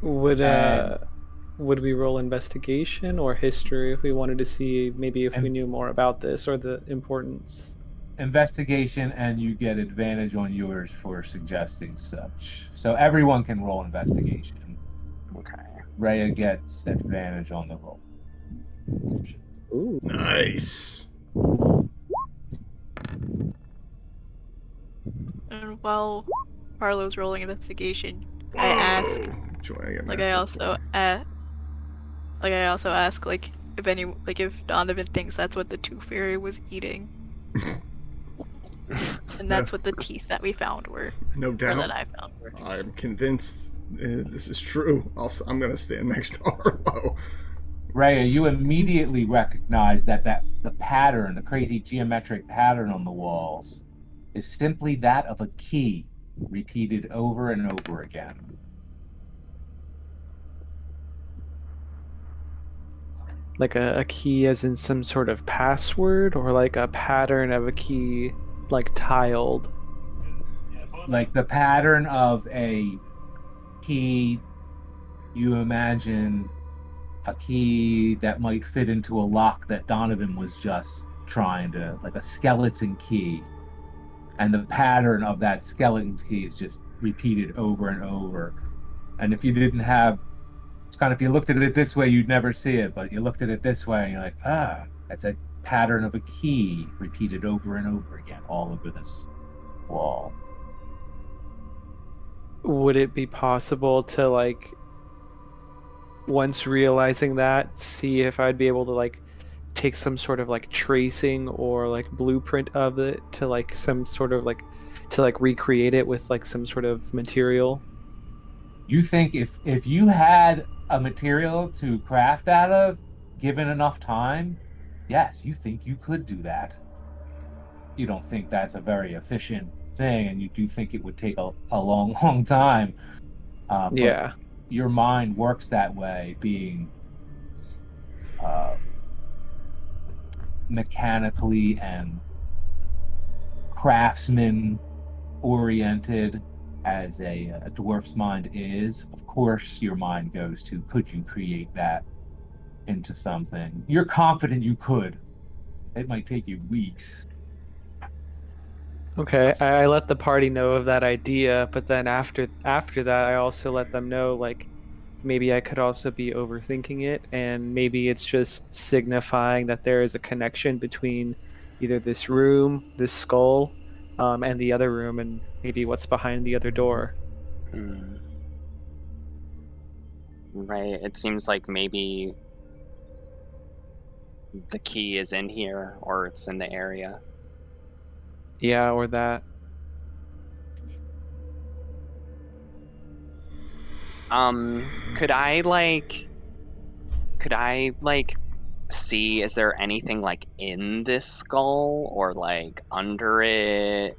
Would we roll investigation or history if we wanted to see maybe if we knew more about this or the importance? Investigation, and you get advantage on yours for suggesting such. So everyone can roll investigation. Okay. Rhea gets advantage on the roll. Ooh. Nice. And while Harlow's rolling investigation, I ask, Joanna got like natural I also, ask, like if Donovan thinks that's what the tooth fairy was eating, and that's what the teeth that we found were, No or doubt. that I found were. I'm convinced this is true. I'm going to stand next to Harlow. Rhea, you immediately recognize that the pattern, the crazy geometric pattern on the walls, is simply that of a key repeated over and over again. Like a key as in some sort of password, or like a pattern of a key like tiled? Like the pattern of a key, you imagine a key that might fit into a lock that Donovan was just trying to, like a skeleton key. And the pattern of that skeleton key is just repeated over and over. And if you didn't have, it's kind of, if you looked at it this way, you'd never see it, but you looked at it this way and you're like, that's a pattern of a key repeated over and over again, all over this wall. Would it be possible to, like, once realizing that, see if I'd be able to, like, take some sort of, like, tracing or, like, blueprint of it to, like, some sort of, like, to, like, recreate it with, like, some sort of material? You think if you had a material to craft out of, given enough time, yes, you think you could do that. You don't think that's a very efficient thing, and you do think it would take a long, long time. Yeah. But your mind works that way, being mechanically and craftsman oriented as a dwarf's mind is, of course your mind goes to, could you create that into something? You're confident you could. It might take you weeks. Okay, I let the party know of that idea, but then after that, I also let them know like maybe I could also be overthinking it, and maybe it's just signifying that there is a connection between either this room, this skull, and the other room, and maybe what's behind the other door. Hmm. Right. It seems like maybe the key is in here or it's in the area. Yeah, or that. Could I see, is there anything like in this skull or like under it,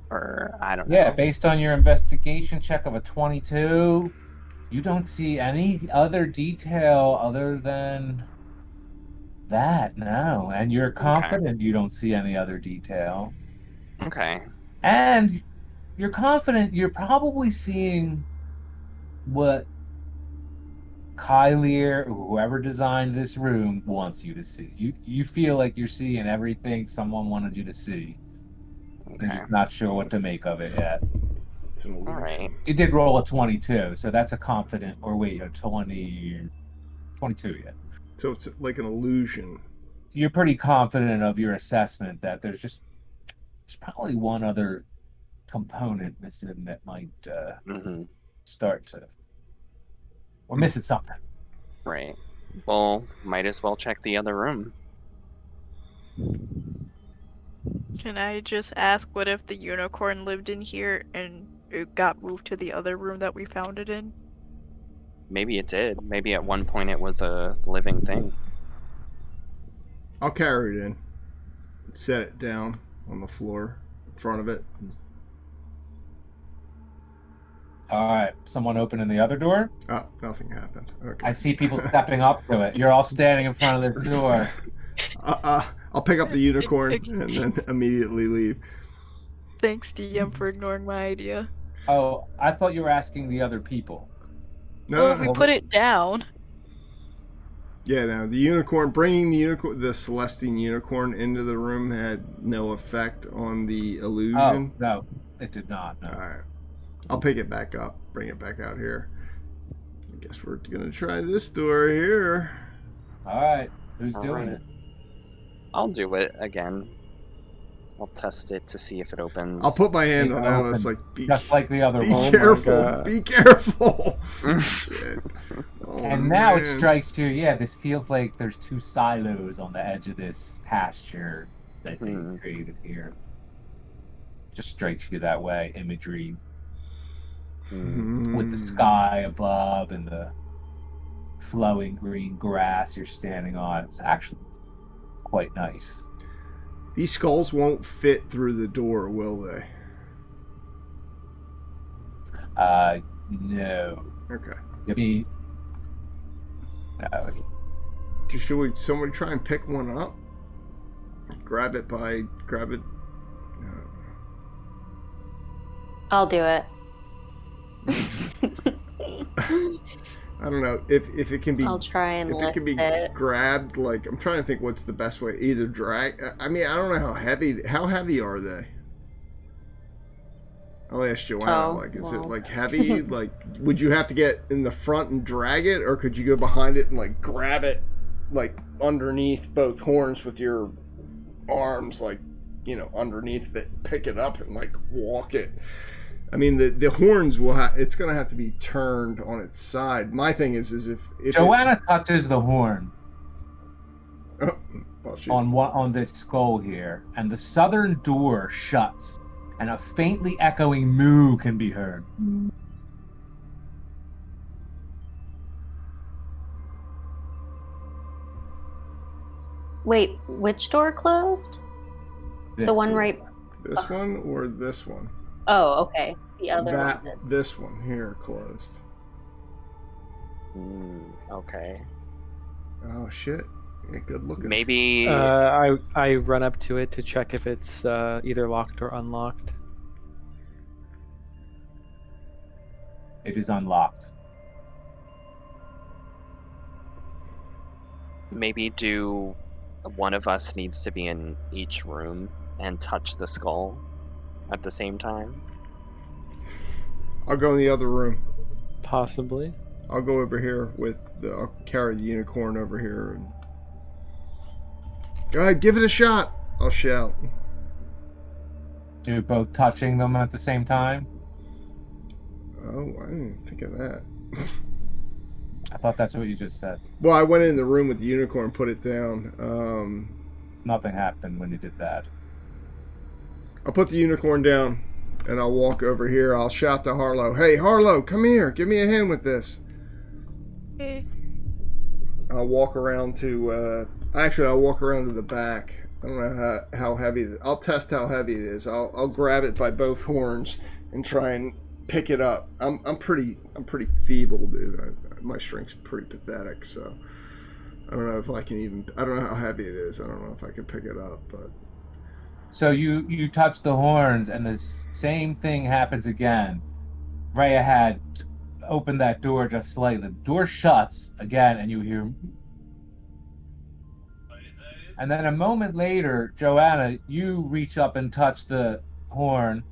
or I don't Yeah, know. based on your investigation check of a 22, you don't see any other detail other than that, no. And you're Okay. confident you don't see any other detail. Okay. And you're confident you're probably seeing what Kylier, whoever designed this room, wants you to see. You feel like you're seeing everything someone wanted you to see. You're Okay. just not sure what to make of it yet. It's an All right. illusion. You did roll a 22, so that's a confident, or wait, a 22 yet. So it's like an illusion. You're pretty confident of your assessment that there's probably one other component missing that might Mm-hmm. start to, we're missing something. Right. Well, might as well check the other room. Can I just ask what if the unicorn lived in here and it got moved to the other room that we found it in? Maybe it did. Maybe at one point it was a living thing. I'll carry it in. Set it down on the floor in front of it. All right, someone opening the other door. Oh, nothing happened. Okay. I see people stepping up to it. You're all standing in front of this door. I'll pick up the unicorn and then immediately leave. Thanks, DM, for ignoring my idea. Oh, I thought you were asking the other people. No, Well, if we no. put it down. Yeah, no. The unicorn, bringing the Celestine unicorn into the room had no effect on the Oh, illusion. no, it did not. All No. right. I'll pick it back up, bring it back out here. I guess we're going to try this door here. All right, who's All doing right. it? I'll do it again. I'll test it to see if it opens. I'll put my hand It on Alice, like, opens just like the other be one. Oh my careful, God. be careful. Shit. Oh, And now it man. strikes you, yeah, this feels like there's two silos on the edge of this pasture that they created here. Just strikes you that way, imagery with the sky above and the flowing green grass you're standing on. It's actually quite nice. These skulls won't fit through the door, will they? No. Okay. I mean, no. Should somebody try and pick one up? Grab it. I'll do it. I don't know if it can be. I'll try and If it lift can be it. grabbed, like I'm trying to think what's the best way. Either drag. I mean, I don't know how heavy. How heavy are they? I'll ask Joanna. Oh, Like, is it well. like heavy? Like, would you have to get in the front and drag it, or could you go behind it and like grab it, like underneath both horns with your arms, like underneath it, pick it up and like walk it? I mean, the horns will it's going to have to be turned on its side. My thing is if Joanna touches the horn well, on this skull here, and the southern door shuts, and a faintly echoing moo can be heard. Wait, which door closed? This The one door. right. this one or this one? Oh, okay. The other That one. this one here closed. Okay. Oh shit! Yeah, good looking. Maybe. I run up to it to check if it's either locked or unlocked. It is unlocked. Maybe do one of us needs to be in each room and touch the skull at the same time? I'll go in the other room. Possibly. I'll go over here I'll carry the unicorn over here and go ahead, give it a shot. I'll shout. You're both touching them at the same time? Oh, I didn't think of that. I thought that's what you just said. Well, I went in the room with the unicorn, put it down. Nothing happened when you did that. I'll put the unicorn down and I'll walk over here. I'll shout to Harlow, "Hey, Harlow, come here. Give me a hand with this." Okay. I'll walk around to, I'll walk around to the back. I don't know how heavy, I'll test how heavy it is. I'll grab it by both horns and try and pick it up. I'm pretty feeble, dude. My strength's pretty pathetic, so I don't know if I can even, I don't know how heavy it is. I don't know if I can pick it up, but. So you touch the horns, and the same thing happens again. Rhea had opened that door just slightly. The door shuts again, and you hear. And then a moment later, Joanna, you reach up and touch the horn,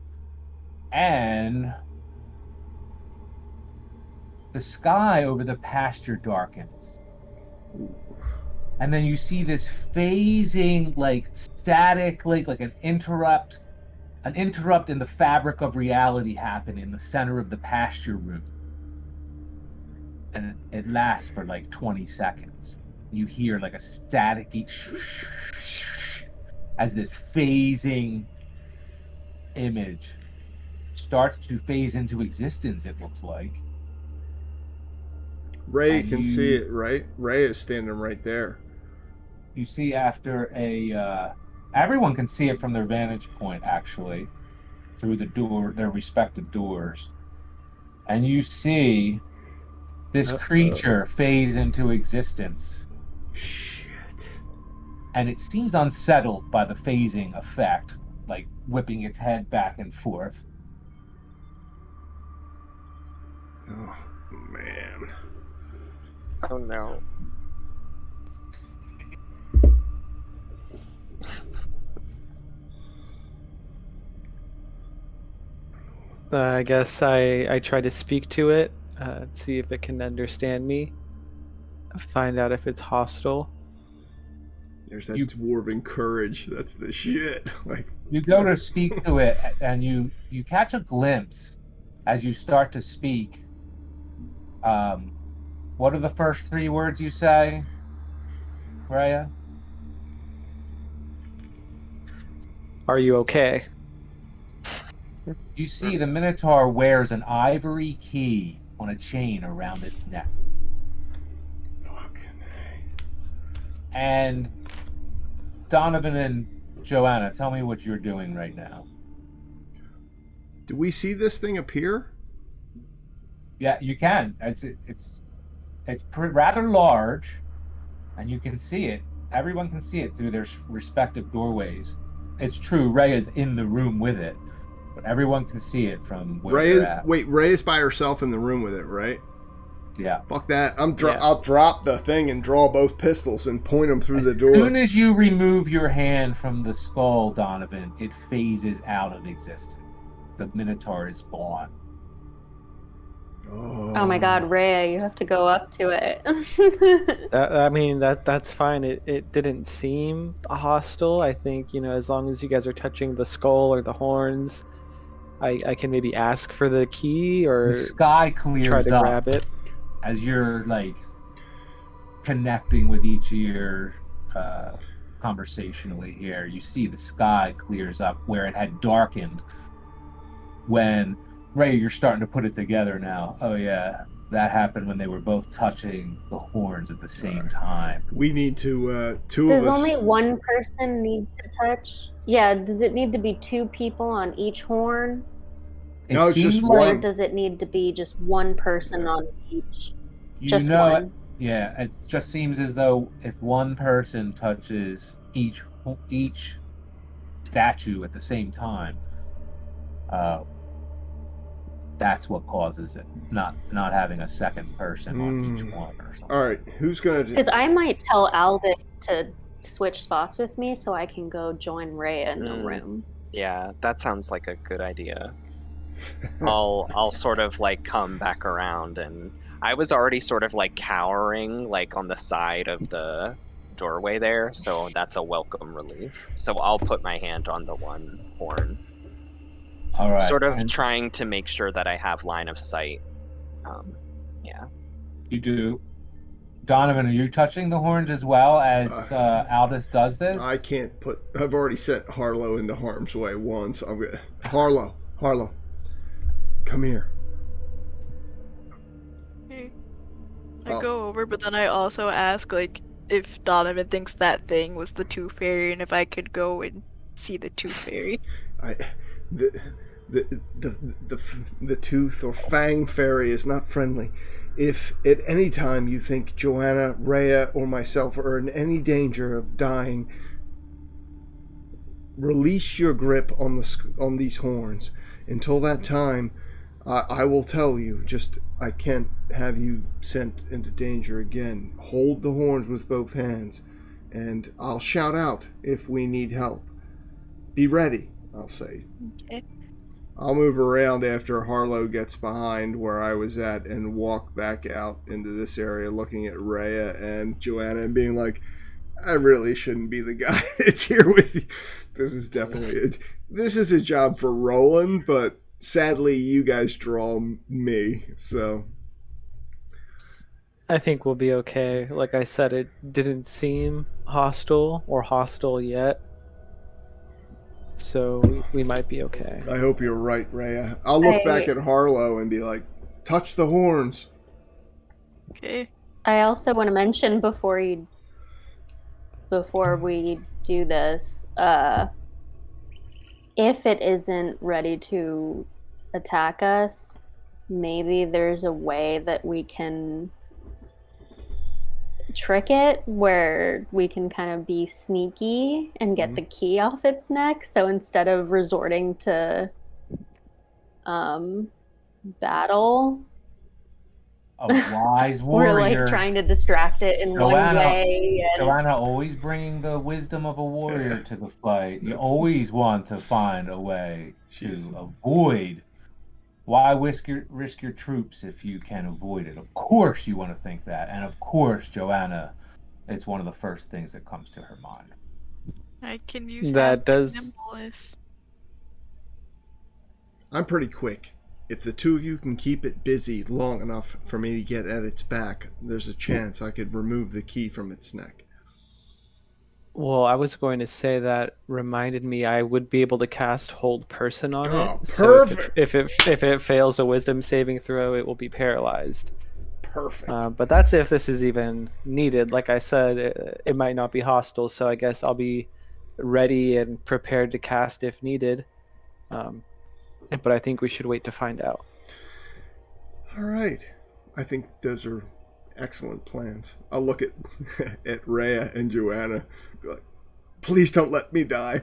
and the sky over the pasture darkens. And then you see this phasing, like static, like an interrupt in the fabric of reality happen in the center of the pasture room. And it lasts for like 20 seconds. You hear like a staticky as this phasing image starts to phase into existence, it looks like. Ray can see it, right? Ray is standing right there. You see after everyone can see it from their vantage point, actually, through the door, their respective doors. And you see this creature phase into existence. Shit. And it seems unsettled by the phasing effect, like whipping its head back and forth. Oh, man. Oh no. I guess I try to speak to it, see if it can understand me, find out if it's hostile. There's that dwarven courage. That's the shit. Like, you go to speak to it, and you catch a glimpse as you start to speak. What are the first 3 words you say, Rhea? Are you okay? You see the Minotaur wears an ivory key on a chain around its neck. Fucking And Donovan and Joanna, tell me what you're doing right now. Do we see this thing appear? Yeah, you can. It's rather large, and you can see it. Everyone can see it through their respective doorways. It's true, Ray is in the room with it, but everyone can see it from where they're at. Wait, Ray is by herself in the room with it, right? Yeah. Fuck that. I'll drop the thing and draw both pistols and point them through the door. As soon as you remove your hand from the skull, Donovan, it phases out of existence. The Minotaur is gone. Oh my God, Rhea, you have to go up to it. I mean, that's fine. It didn't seem hostile. I think, as long as you guys are touching the skull or the horns, I can maybe ask for the key or the sky clears try to up grab it. as you're like connecting with each of your conversationally here. You see the sky clears up where it had darkened when Ray, you're starting to put it together now. Oh yeah, that happened when they were both touching the horns at the same time. We need to two Does of us. only one person need to touch? Yeah, does it need to be 2 people on each horn? No, it's just Or one. does it need to be just one person on each? You Just know one. it. Yeah, it just seems as though if one person touches each statue at the same time, that's what causes it, not having a second person on each one or something. All right, who's gonna? Because I might tell Aldous to switch spots with me so I can go join Rhea in the room. Yeah, that sounds like a good idea. I'll sort of like come back around, and I was already sort of like cowering like on the side of the doorway there, so that's a welcome relief. So I'll put my hand on the one horn. All right. Sort of and trying to make sure that I have line of sight. Yeah. you do. Donovan, are you touching the horns as well as Aldous does this? I can't put. I've already sent Harlow into harm's way once. I'm gonna. Harlow, come here. I go over, but then I also ask like if Donovan thinks that thing was the Tooth Fairy and if I could go and see the Tooth Fairy. The Tooth or Fang Fairy is not friendly. If at any time you think Joanna, Rhea, or myself are in any danger of dying, release your grip on these horns. Until that time, I will tell you. Just I can't have you sent into danger again. Hold the horns with both hands, and I'll shout out if we need help. Be ready, I'll say. Okay. I'll move around after Harlow gets behind where I was at and walk back out into this area looking at Rhea and Joanna and being like, I really shouldn't be the guy that's here with you. This is definitely this is a job for Roland, but sadly you guys draw me, so I think we'll be okay. Like I said, it didn't seem hostile or hostile yet. So we might be okay. I hope you're right, Rhea. I'll look back at Harlow and be like, touch the horns. Okay. I also want to mention before we do this, if it isn't ready to attack us, maybe there's a way that we can trick it where we can kind of be sneaky and get the key off its neck. So instead of resorting to battle, A wise we're warrior. like trying to distract it in one way. And Joanna always bringing the wisdom of a warrior to the fight. You always want to find a way to avoid. Why risk your troops if you can avoid it? Of course you want to think that. And of course, Joanna, it's one of the first things that comes to her mind. I can use That does- nimbleness. I'm pretty quick. If the two of you can keep it busy long enough for me to get at its back, there's a chance I could remove the key from its neck. Well, I was going to say that reminded me I would be able to cast Hold Person on Oh, it. perfect. So if it fails a Wisdom saving throw, it will be paralyzed. Perfect. But that's if this is even needed. Like I said, it might not be hostile, so I guess I'll be ready and prepared to cast if needed. But I think we should wait to find out. All right. I think those are excellent plans. I'll look at at Rhea and Joanna. Be like, please don't let me die.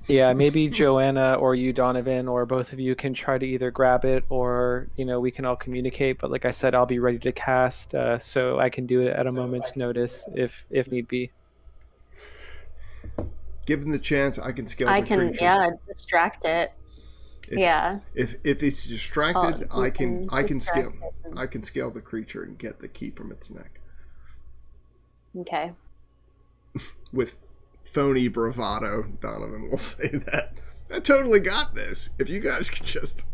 Yeah, maybe Joanna or you, Donovan, or both of you can try to either grab it or, we can all communicate. But like I said, I'll be ready to cast, so I can do it at a moment's notice if need be. Given the chance, I can scale the creature. Distract it. If it's distracted, Oh, I can distract scale. it. I can scale the creature and get the key from its neck Okay. with phony bravado. Donovan will say that. I totally got this. If you guys could just.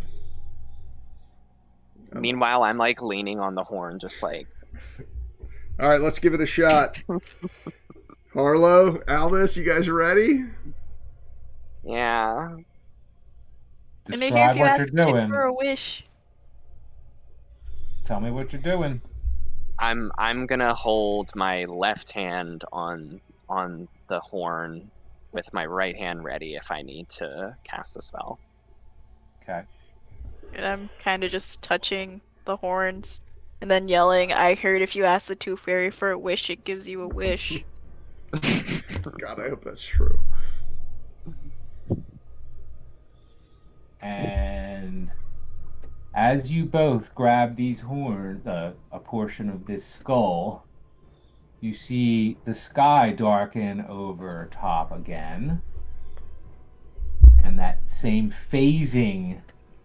Meanwhile, I'm like leaning on the horn, just like. All right, let's give it a shot. Harlow, Aldous, you guys ready? Yeah. And I hear if Describe you what ask you're it doing. for a wish. Tell me what you're doing. I'm gonna hold my left hand on the horn with my right hand ready if I need to cast a spell. Okay. And I'm kind of just touching the horns and then yelling, I heard if you ask the Tooth Fairy for a wish, it gives you a wish. God, I hope that's true. And as you both grab these horns, a portion of this skull, you see the sky darken over top again. And that same phasing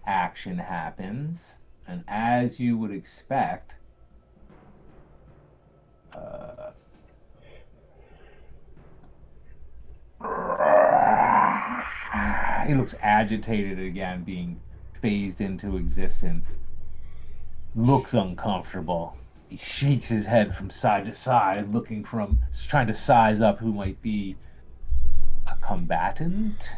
action happens. And as you would expect, he looks agitated again, being phased into existence. Looks uncomfortable. He shakes his head from side to side, trying to size up who might be a combatant.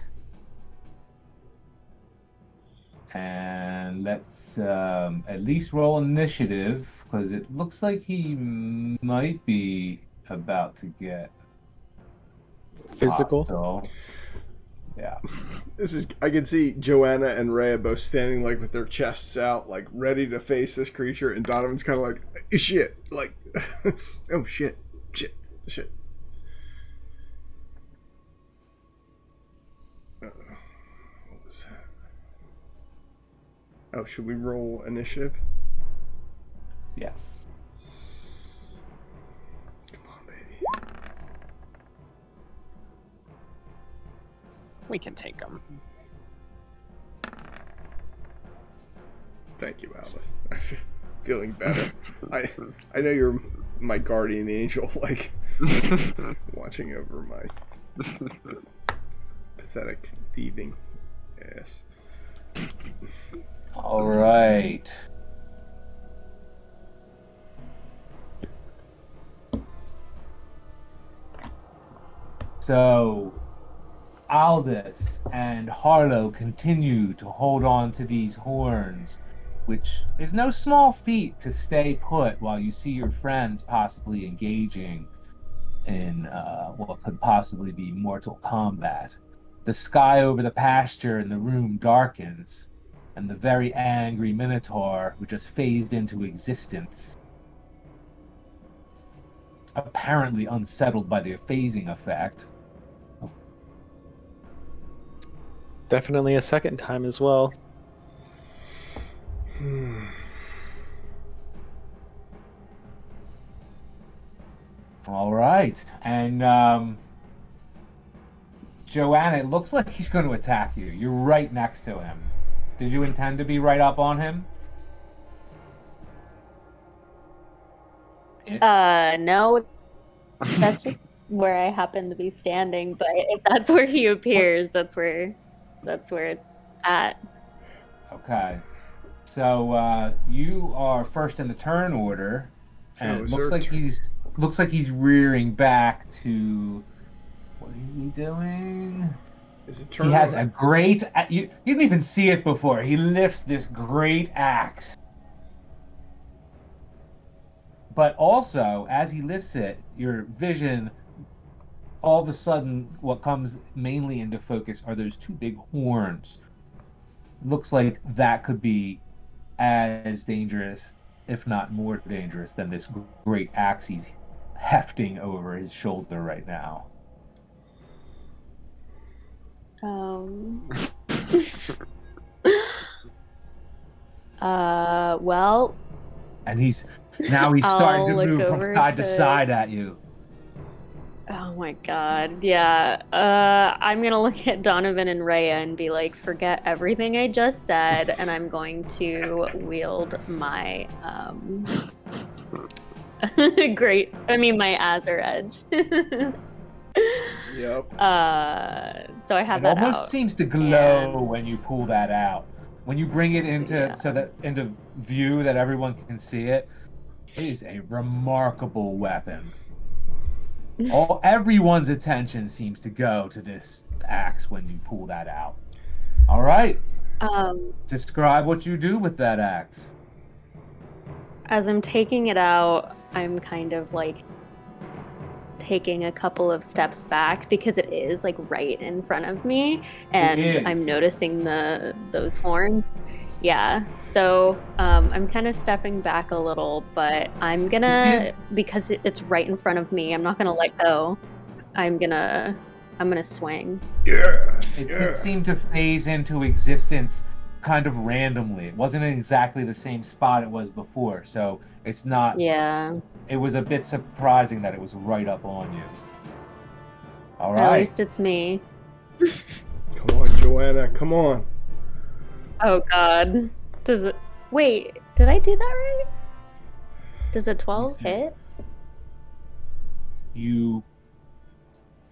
And let's at least roll initiative, because it looks like he might be about to get Physical. hostile. Yeah. I can see Joanna and Rhea both standing like with their chests out, like ready to face this creature, and Donovan's kind of like, shit, like, oh shit. What was that? Oh, should we roll initiative? Yes. Come on, baby. We can take them. Thank you, Alice. I'm feeling better. I know you're my guardian angel, like watching over my pathetic thieving ass. All right. So Aldous and Harlow continue to hold on to these horns, which is no small feat to stay put while you see your friends possibly engaging in what could possibly be mortal combat. The sky over the pasture in the room darkens, and the very angry Minotaur, who just phased into existence, apparently unsettled by the phasing effect. Definitely a second time as well. All right. And Joanna, it looks like he's going to attack you. You're right next to him. Did you intend to be right up on him? No, that's just where I happen to be standing. But if that's where he appears, that's where it's at. Okay. So you are first in the turn order, and it looks like he's rearing back to. What is he doing? Is it turn? He has a great. You didn't even see it before. He lifts this great axe. But also, as he lifts it, your vision, all of a sudden, what comes mainly into focus are those two big horns. Looks like that could be as dangerous, if not more dangerous, than this great axe he's hefting over his shoulder right now. Well. And he's starting to move from over side to side at you. Oh my god, yeah. I'm gonna look at Donovan and Rhea and be like, forget everything I just said, and I'm going to wield my my Azure Edge. Yep. So I have It that almost out. seems to glow and- when you pull that out. When you bring it into into view that everyone can see it, it is a remarkable weapon. Everyone's attention seems to go to this axe when you pull that out. All right. Describe what you do with that axe. As I'm taking it out, I'm kind of like taking a couple of steps back because it is like right in front of me, and I'm noticing those horns. Yeah, so I'm kind of stepping back a little, but I'm gonna, because it's right in front of me, I'm not gonna let go. I'm gonna I'm gonna swing. Yeah. It seemed to phase into existence kind of randomly. It wasn't in exactly the same spot it was before, so it's not. Yeah. It was a bit surprising that it was right up on you. All At right. least it's me. Come on, Joanna. Come on. Oh God. Does it? Wait. Did I do that right? Does a 12 hit? You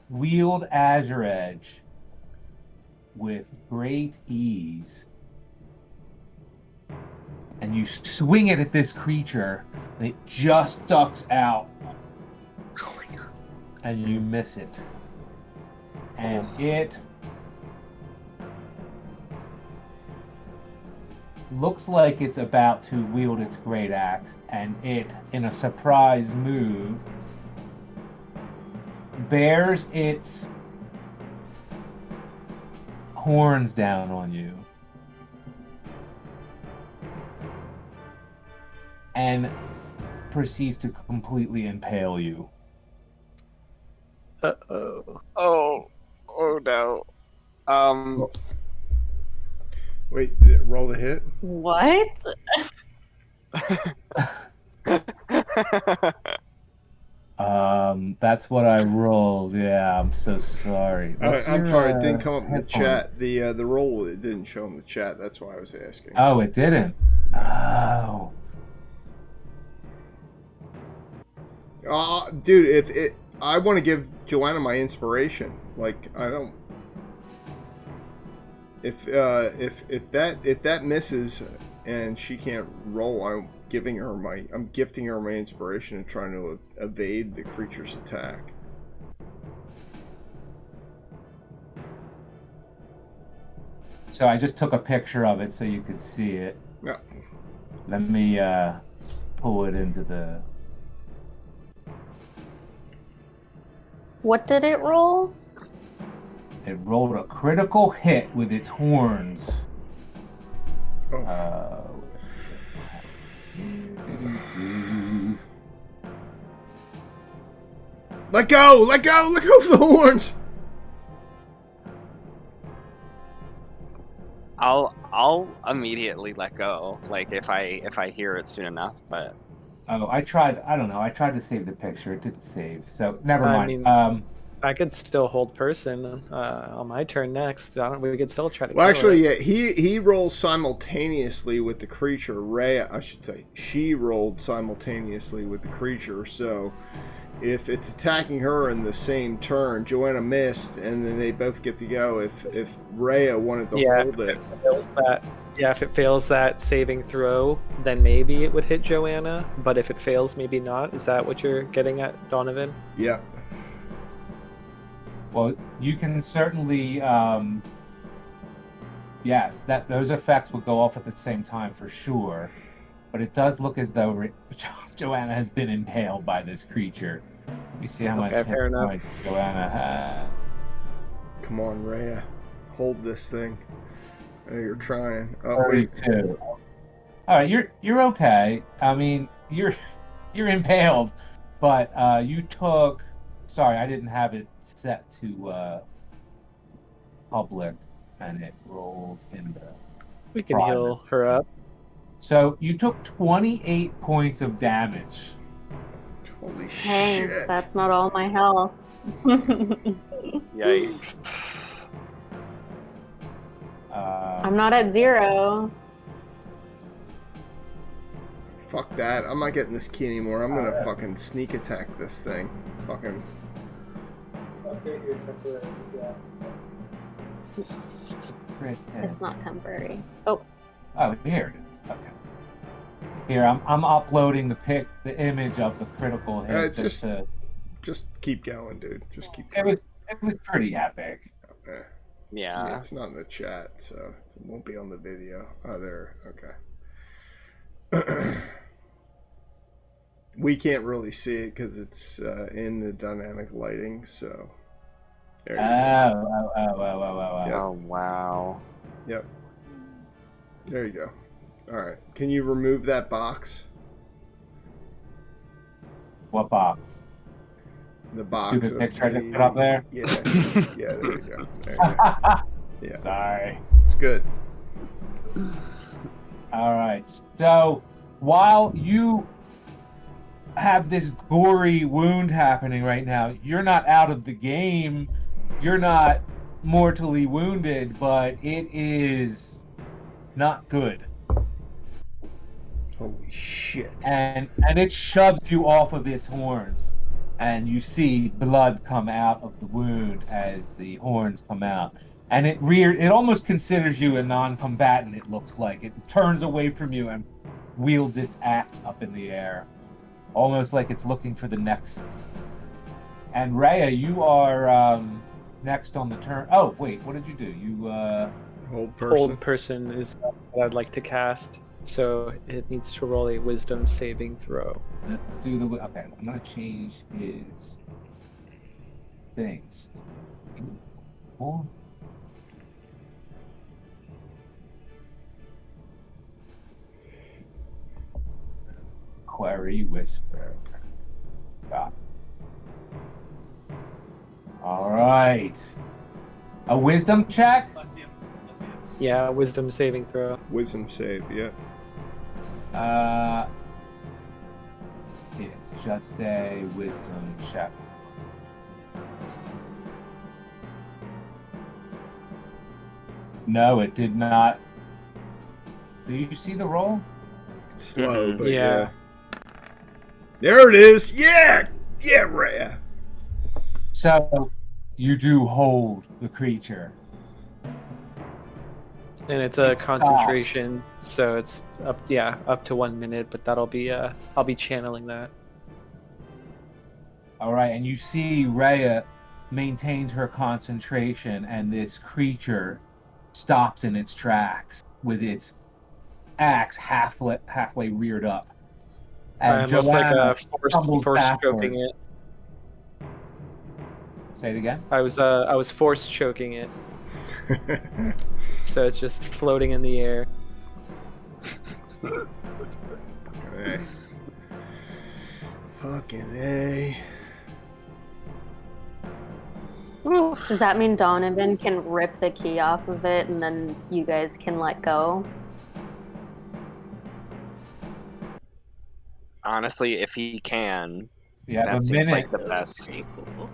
wield Azure Edge with great ease, and you swing it at this creature, and it just ducks out, and you miss it. And it looks like it's about to wield its great axe, and it, in a surprise move, bears its horns down on you and proceeds to completely impale you. Uh-oh. Oh no. Wait, did it roll a hit? What? That's what I rolled. Yeah, I'm so sorry. I'm sorry, it didn't come up in the hit point? chat. The roll, it didn't show in the chat. That's why I was asking. Oh, it didn't. Oh. Dude, if it, I want to give Joanna my inspiration. Like, I don't. If that misses and she can't roll, I'm gifting her my inspiration and trying to evade the creature's attack. So I just took a picture of it so you could see it. Yeah. Let me pull it into the. What did it roll? It rolled a critical hit with its horns. Oh. Let go! Let go! Let go of the horns! I'll immediately let go, like if I hear it soon enough, but Oh, I tried. I don't know. I tried to save the picture. It didn't save. So never I mind. mean, I could still hold person on my turn next. We could still try to. Well, kill actually, it. yeah, he rolls simultaneously with the creature. Rhea, I should say, she rolled simultaneously with the creature. So, if it's attacking her in the same turn, Joanna missed, and then they both get to go. If Rhea wanted to hold it, if it fails that saving throw, then maybe it would hit Joanna. But if it fails, maybe not. Is that what you're getting at, Donovan? yeah. Well, you can certainly. Yes, that those effects would go off at the same time for sure. But it does look as though Joanna has been impaled by this creature. Let me see how much hit fair enough. points Joanna has. Come on, Rhea, hold this thing. I know you're trying. Oh wait. 32. All right, you're okay. I mean, you're impaled, but you took. Sorry, I didn't have it set to public, and it rolled in the. We can private. heal her up. So you took 28 points of damage. Holy Hey, shit! that's not all my health. yikes. I'm not at 0. Fuck that! I'm not getting this key anymore. I'm gonna fucking sneak attack this thing. Fucking. It's not temporary. Oh, Oh, here it is. Okay. Here, I'm uploading the image of the critical hit. Just keep going, dude. Just keep going. It was pretty epic. Yeah. It's not in the chat, so it won't be on the video. Oh, there. Okay. We can't really see it because it's in the dynamic lighting, so. There you go. Oh. Oh wow. Yep. There you go. All right. Can you remove that box? What box? the box. Stupid picture I just put up there. Yeah, yeah, there you go. There you go. Yeah, Sorry. it's good. All right. So while you have this gory wound happening right now, you're not out of the game. You're not mortally wounded, but it is not good. Holy shit. And it shoves you off of its horns. And you see blood come out of the wound as the horns come out. And it almost considers you a non-combatant, it looks like. It turns away from you and wields its axe up in the air. Almost like it's looking for the next. And Rhea, you are next on the turn. Oh, wait, what did you do? You Hold person. Hold person is what I'd like to cast, so it needs to roll a wisdom saving throw. let's do the okay, I'm gonna change his things. Cool. Query whisper. Got it. All right. A wisdom check? Yeah, wisdom saving throw. Wisdom save, yeah. It's just a wisdom check. No, it did not. Do you see the roll? Slow, Mhm. but Yeah. yeah. There it is! Yeah! Yeah, Rhea! So you do hold the creature. And it's a It's concentration, so it's up to 1 minute, but that'll be I'll be channeling that. All right, and you see Rhea maintains her concentration, and this creature stops in its tracks with its axe halfway reared up. And Almost like Joanna force tumbles choking backward. it. Say it again. I was force choking it, so it's just floating in the air. Okay. Fucking A. Does that mean Donovan can rip the key off of it and then you guys can let go? Honestly, if he can, You have that a seems minute. like the best. Pretty cool.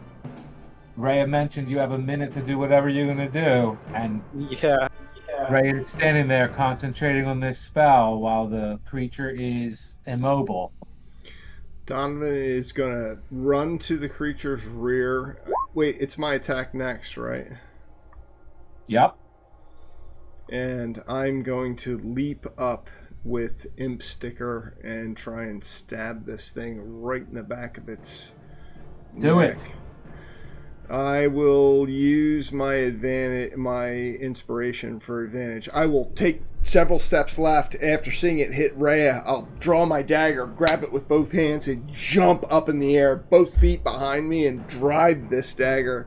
Rhea mentioned you have a minute to do whatever you're gonna do, and Yeah. Rhea is standing there concentrating on this spell while the creature is immobile. Donovan is gonna run to the creature's rear. Wait, it's my attack next, right? Yep. And I'm going to leap up with Imp Sticker and try and stab this thing right in the back of its Do neck. it. I will use my inspiration for advantage. I will take several steps left after seeing it hit Rhea. I'll draw my dagger, grab it with both hands, and jump up in the air, both feet behind me, and drive this dagger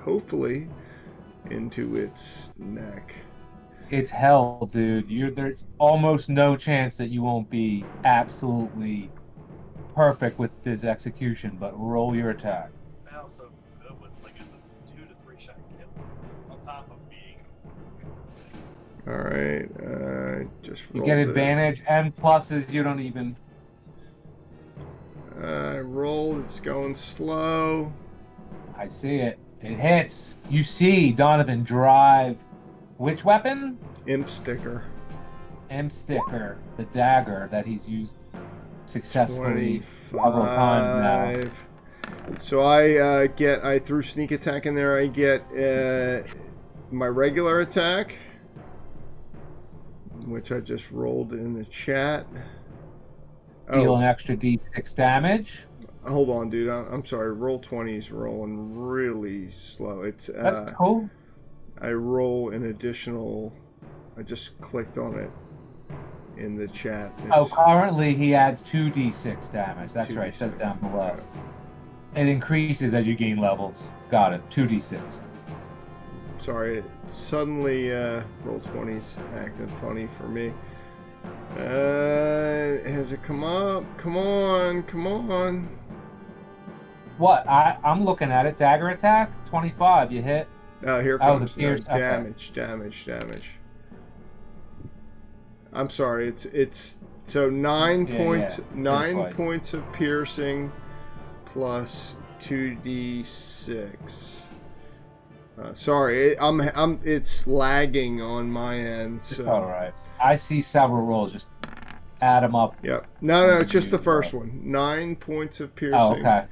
hopefully into its neck. It's hell, dude. There's almost no chance that you won't be absolutely perfect with this execution, but roll your attack. Also good was like it's a 2 to 3 shot kill on top of being. All right, just You rolled get it. advantage and pluses. You don't even. I rolled. It's going slow. I see it. It hits. You see Donovan drive. Which weapon? Imp Sticker. M sticker, the dagger that he's used successfully several times 25. So I threw sneak attack in there. I get my regular attack, which I just rolled in the chat. now. Deal an extra d6 damage. Hold on, dude. I'm sorry. Roll 20's rolling really slow. It's That's cool. I roll an additional. I just clicked on it in the chat. Oh, currently he adds 2d6 damage. That's right. It says 2d6. down below. It increases as you gain levels. Got it. 2d6. Sorry, it suddenly roll 20's acting funny for me. Has it come up? Come on, come on. What? I'm looking at it. Dagger attack, 25. You hit. Oh, here Oh, the comes no, pierce. Okay. damage. I'm sorry. It's so 9 Yeah, points. yeah. 9 points of piercing plus 2d6. Sorry, it's lagging on my end. So. All right. I see several rolls. Just add them up. Yep. No, it's just the first one. 9 points of piercing. Oh, okay.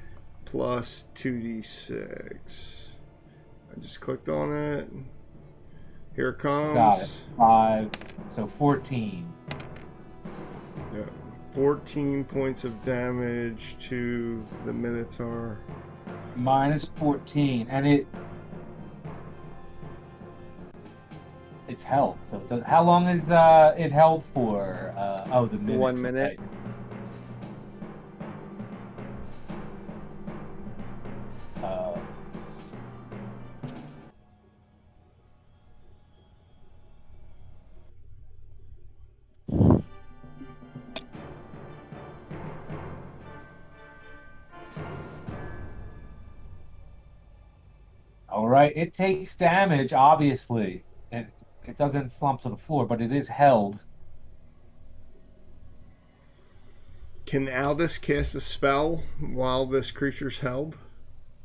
Plus 2d6. I just clicked on it. Here it comes. Got it. 5. So 14. Yeah. 14 points of damage to the Minotaur. Minus 14, and it's held. So how long is it held for? The minute. 1 minute. Okay. All right, it takes damage, obviously. It doesn't slump to the floor, but it is held. Can Aldous cast a spell while this creature's held?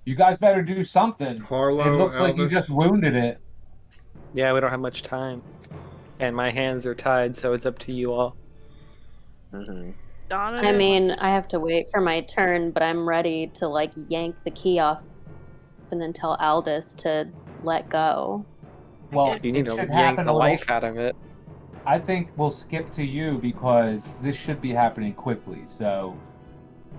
You guys better do something. Harlow, It looks like you Aldous? just wounded it. Yeah, we don't have much time. And my hands are tied, so it's up to you all. Mm-hmm. Donovan I mean, wants I have to wait for my turn, but I'm ready to like yank the key off and then tell Aldous to let go. Well, You need it to should yank happen the a little. life out of it. I think we'll skip to you because this should be happening quickly. So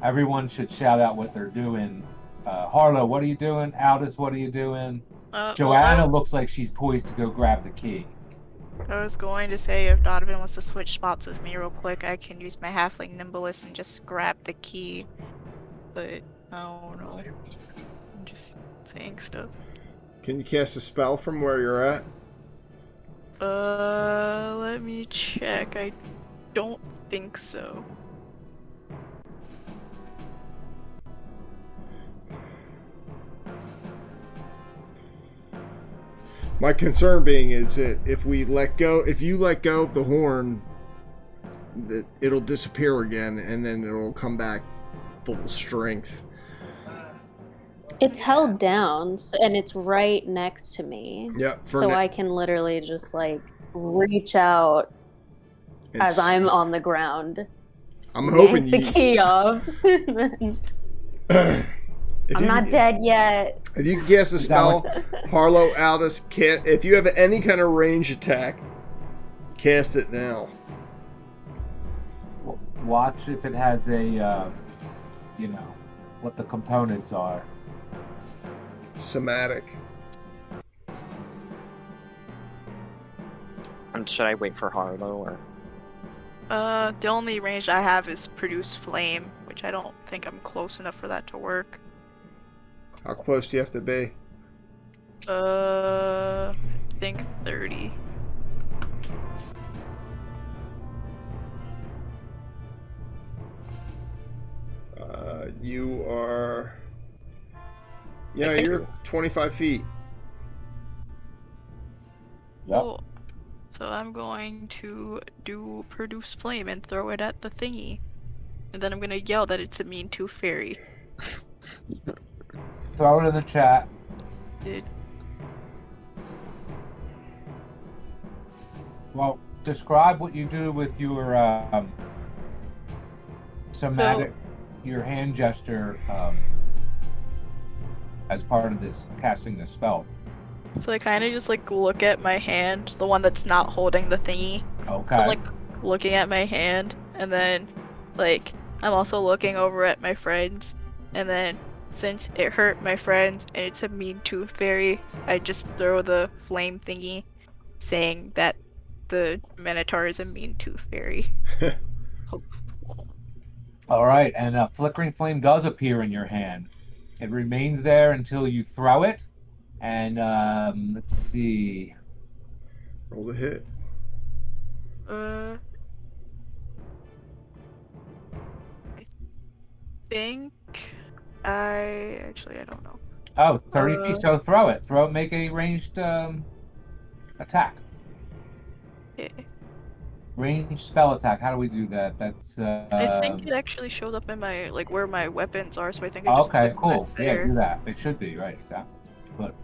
everyone should shout out what they're doing. Harlow, what are you doing? Aldous, what are you doing? Joanna looks like she's poised to go grab the key. I was going to say if Donovan wants to switch spots with me real quick, I can use my halfling nimbleness and just grab the key. But I don't know. I'm just saying stuff. Can you cast a spell from where you're at? Let me check. I don't think so. My concern being is that if you let go of the horn, that it'll disappear again, and then it'll come back full strength. It's held down, and it's right next to me. Yep. So I can literally just like reach out as I'm on the ground. I'm hoping yank the key off. I'm not dead yet. If you can cast a spell, Harlow, Aldous, if you have any kind of range attack, cast it now. Watch if it has a, what the components are. Somatic. And should I wait for Harlow or? The only range I have is produce flame, which I don't think I'm close enough for that to work. How close do you have to be? I think 30. You are... Yeah, you're 25 feet. Yep. Cool. So I'm going to do produce flame and throw it at the thingy. And then I'm going to yell that it's a mean tooth fairy. Throw it in the chat. Did. Well, describe what you do with your somatic, your hand gesture as part of this casting the spell. So I kind of just like look at my hand, the one that's not holding the thingy. Okay. So I'm like looking at my hand, and then like I'm also looking over at my friends, and then since it hurt my friends and it's a mean tooth fairy, I just throw the flame thingy, saying that the Minotaur is a mean tooth fairy. All right, and a flickering flame does appear in your hand. It remains there until you throw it. And let's see. Roll the hit. think I don't know. Oh, 30 feet, Uh, so throw it. Make a ranged attack. yeah. Ranged spell attack. How do we do that? That's I think it actually showed up in my like where my weapons are, so I think I just okay, clicked on it cool. Yeah, there. do that. It should be, right, exactly. But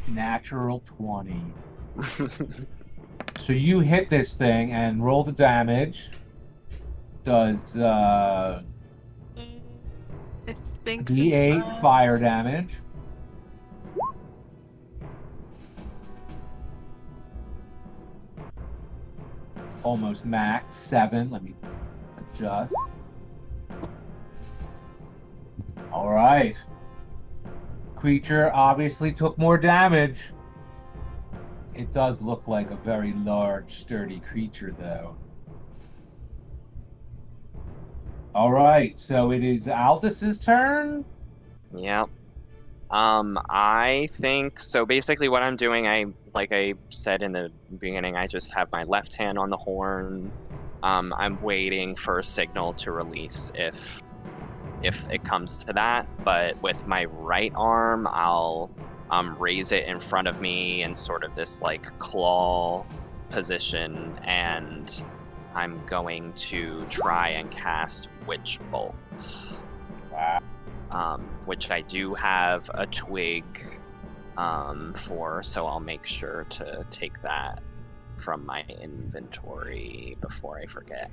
natural 20. So you hit this thing and roll the damage. Does I think since D8 fire damage. Almost max 7. Let me adjust. All right. Creature obviously took more damage. It does look like a very large, sturdy creature, though. All right, so it is Aldis's turn. Yep. I think so. Basically, what I'm doing, like I said in the beginning, I just have my left hand on the horn. I'm waiting for a signal to release if it comes to that. But with my right arm, I'll raise it in front of me in sort of this like claw position, and I'm going to try and cast Witch Bolt. Wow. Which I do have a twig for, so I'll make sure to take that from my inventory before I forget.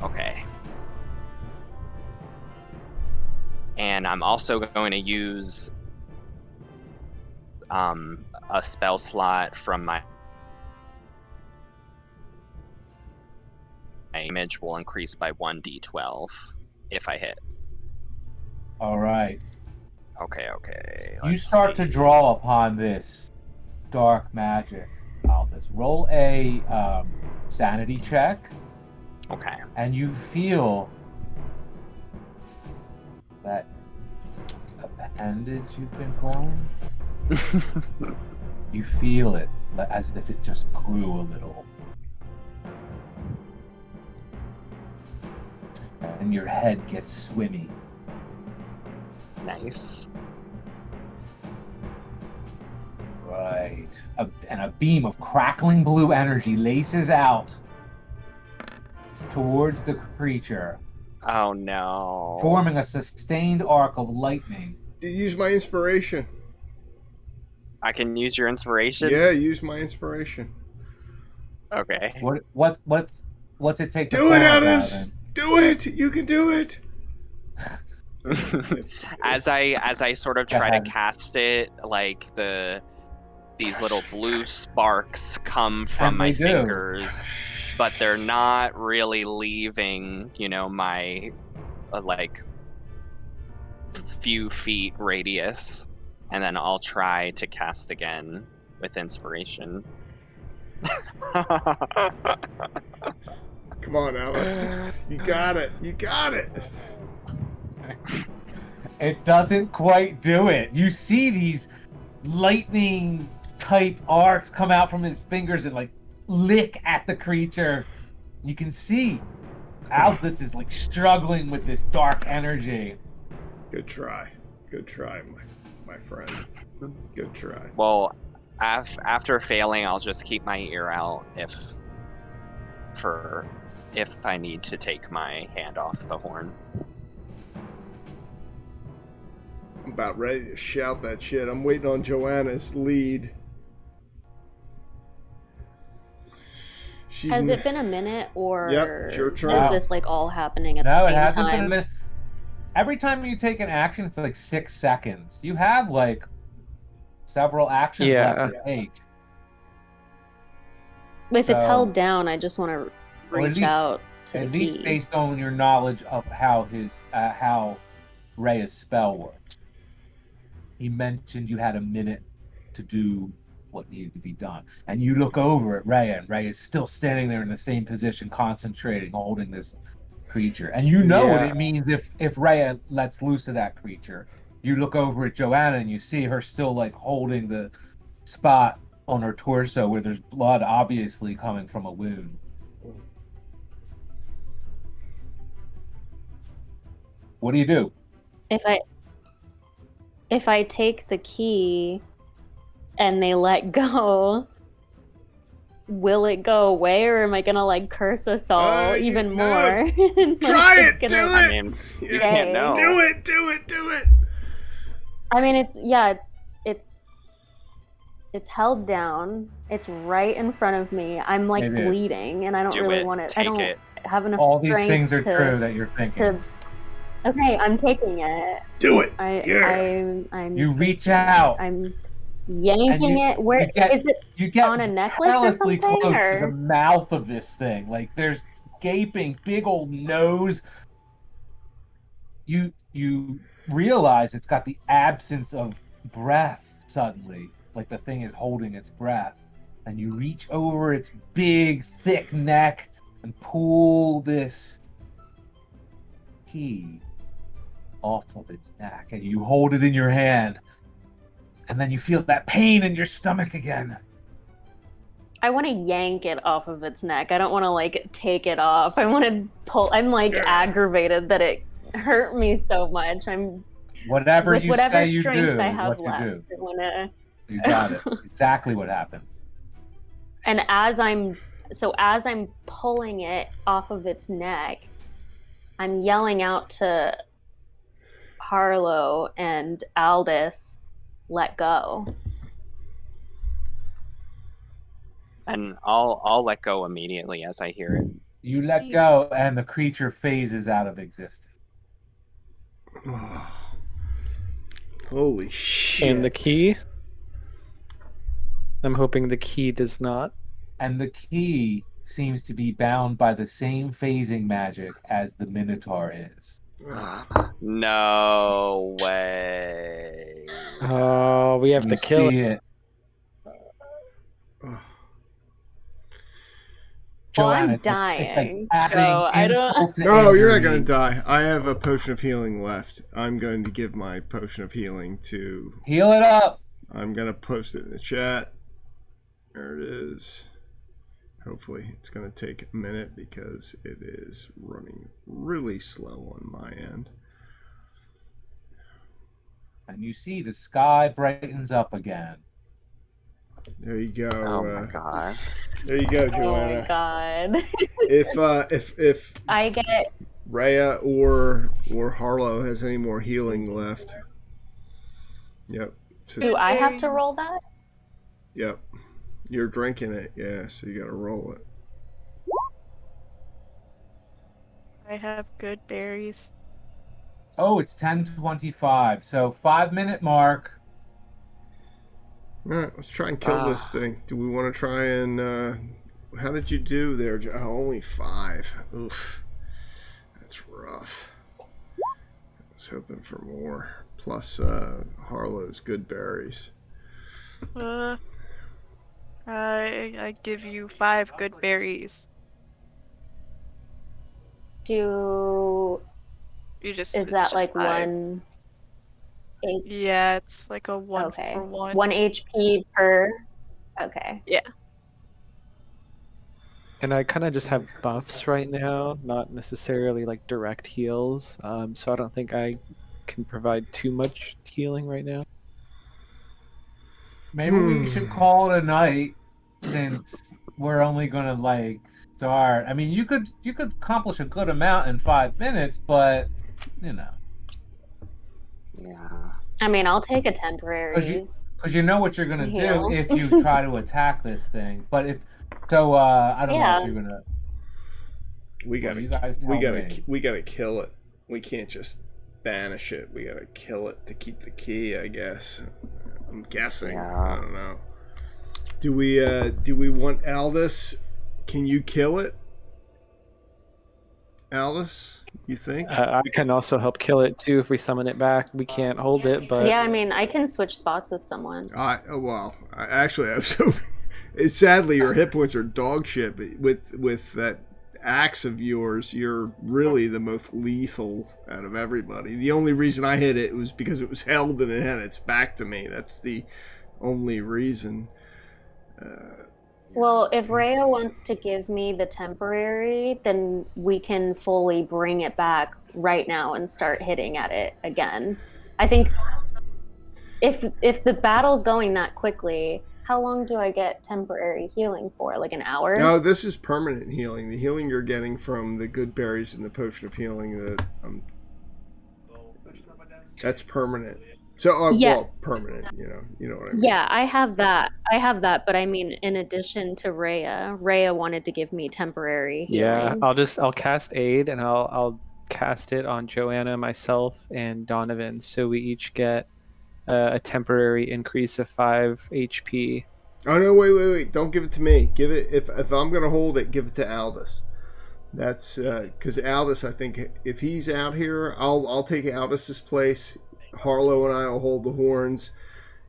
Okay. And I'm also going to use a spell slot from my damage will increase by 1d12 if I hit. All right. Okay. You Let's start see. to draw upon this dark magic, Aldis. Roll a sanity check, Okay. and you feel that appendage you've been growing. You feel it as if it just grew a little. And your head gets swimmy. Nice. Right. And a beam of crackling blue energy laces out towards the creature, Oh no. forming a sustained arc of lightning. Use my inspiration. I can use your inspiration? Yeah, use my inspiration. Okay. What's it take to Do it, form, Alice! Gavin? Do it! You can do it! As I sort of Go try to ahead. cast it, like these little blue sparks come from And my they do. fingers, but they're not really leaving, my like few feet radius. And then I'll try to cast again with inspiration. Come on, Alice. You got it. You got it. It doesn't quite do it. You see these lightning type arcs come out from his fingers and like lick at the creature. You can see Aldis is like struggling with this dark energy. Good try. Good try, my friend. Good try. Well, after failing, I'll just keep my ear out if I need to take my hand off the horn. I'm about ready to shout that shit. I'm waiting on Joanna's lead. Has it been a minute, or Yep, it's your turn. is this like all happening at No, the it same hasn't time? been a minute. Every time you take an action, it's like 6 seconds. You have like several actions Yeah. left to take. If it's So- held down, I just want to Or at reach least- out to At the least key. based on your knowledge of how how Rhea's spell works. He mentioned you had a minute to do what needed to be done. And you look over at Rhea, and Rhea is still standing there in the same position, concentrating, holding this creature. And you know what Yeah. it means if Rhea lets loose of that creature. You look over at Joanna and you see her still like holding the spot on her torso where there's blood obviously coming from a wound. What do you do? If I take the key and they let go, will it go away, or am I gonna like curse us all even more? And, Try it's it, gonna- do I it. mean, you Yeah. can't know. Do it, do it, do it. I mean, it's held down. It's right in front of me. I'm like It is. bleeding, and I don't Do really it. want to. I Take don't it. have enough All these strength things are to, true that you're thinking. Okay, I'm taking it. Do it. I'm You reach taking it. out. I'm yanking you- it. Where you get- is it? You get On a necklace or perilously something, close or- to the mouth of this thing. Like there's gaping, big old nose. You realize it's got the absence of breath suddenly, like the thing is holding its breath, and you reach over its big, thick neck and pull this key off of its neck, and you hold it in your hand, and then you feel that pain in your stomach again. I want to yank it off of its neck. I don't want to like take it off. I want to pull. I'm like aggravated that it hurt me so much. I'm Whatever with you whatever say you strength do I is have what left. you do. I wanna... You got it. Exactly what happens. And as I'm pulling it off of its neck, I'm yelling out to Harlow and Aldous, "Let go." And I'll let go immediately as I hear it. You let go, and the creature phases out of existence. Holy shit. And the key? I'm hoping the key does not. And the key seems to be bound by the same phasing magic as the Minotaur is. No way. Oh, we have You to kill see it. Well, I'm Joanna, it's like dying, adding so I don't- insult to No, you're not injury. going to die. I have a potion of healing left. I'm going to give my potion of healing to... Heal it up. I'm going to post it in the chat. There it is. Hopefully it's going to take a minute because it is running really slow on my end. And you see the sky brightens up again. There you go. Oh my god. There you go, Oh Joanna. my god. If I get Rhea or Harlow has any more healing left. Yep. So, Do I have to roll that? yep. You're drinking it, yeah, so you gotta roll it. I have good berries. Oh, it's 10:25. So 5-minute mark. Alright, let's try and kill this thing. Do we want to try and how did you do there? Oh, only 5. Oof. That's rough. I was hoping for more. Plus Harlow's good berries. I give you 5 good berries. Do You just is it's that just like 5. 1 H- Yeah, it's like a 1 okay. for 1. 1 HP per. Okay. And I kind of just have buffs right now, not necessarily like direct heals. So I don't think I can provide too much healing right now. Maybe we should call it a night since we're only gonna like start. I mean, you could accomplish a good amount in 5 minutes, but you know, Yeah. I mean, I'll take a temporary. because you know what you're gonna Heal. do if you try to attack this thing. But if so, I don't know Yeah. if you're gonna. We Well, gotta you guys tell me. we gotta kill it. We can't just banish it. We gotta kill it to keep the key, I guess. I'm guessing. Yeah. I don't know. Do we want Aldous? Can you kill it? Aldous, you think? I can also help kill it too if we summon it back. We can't hold it, but Yeah, I mean, I can switch spots with someone. I was hoping. Sadly, your hit points are dog shit. But with that axe of yours, you're really the most lethal out of everybody. The only reason I hit it was because it was held and it had its back to me. That's the only reason. Well, if Rhea wants to give me the temporary, then we can fully bring it back right now and start hitting at it again. I think if the battle's going that quickly, how long do I get temporary healing for? Like an hour? No, this is permanent healing. The healing you're getting from the good berries and the potion of healing that's permanent. So, Yeah. well, permanent. You know what I mean. Yeah, I have that, but I mean, in addition to Rhea wanted to give me temporary Yeah, healing. I'll cast aid, and I'll cast it on Joanna, myself, and Donovan, so we each get a temporary increase of 5 HP. Oh no! Wait! Don't give it to me. Give it if I'm gonna hold it. Give it to Aldous. That's because Aldous. I think if he's out here, I'll take Aldous' place. Harlow and I will hold the horns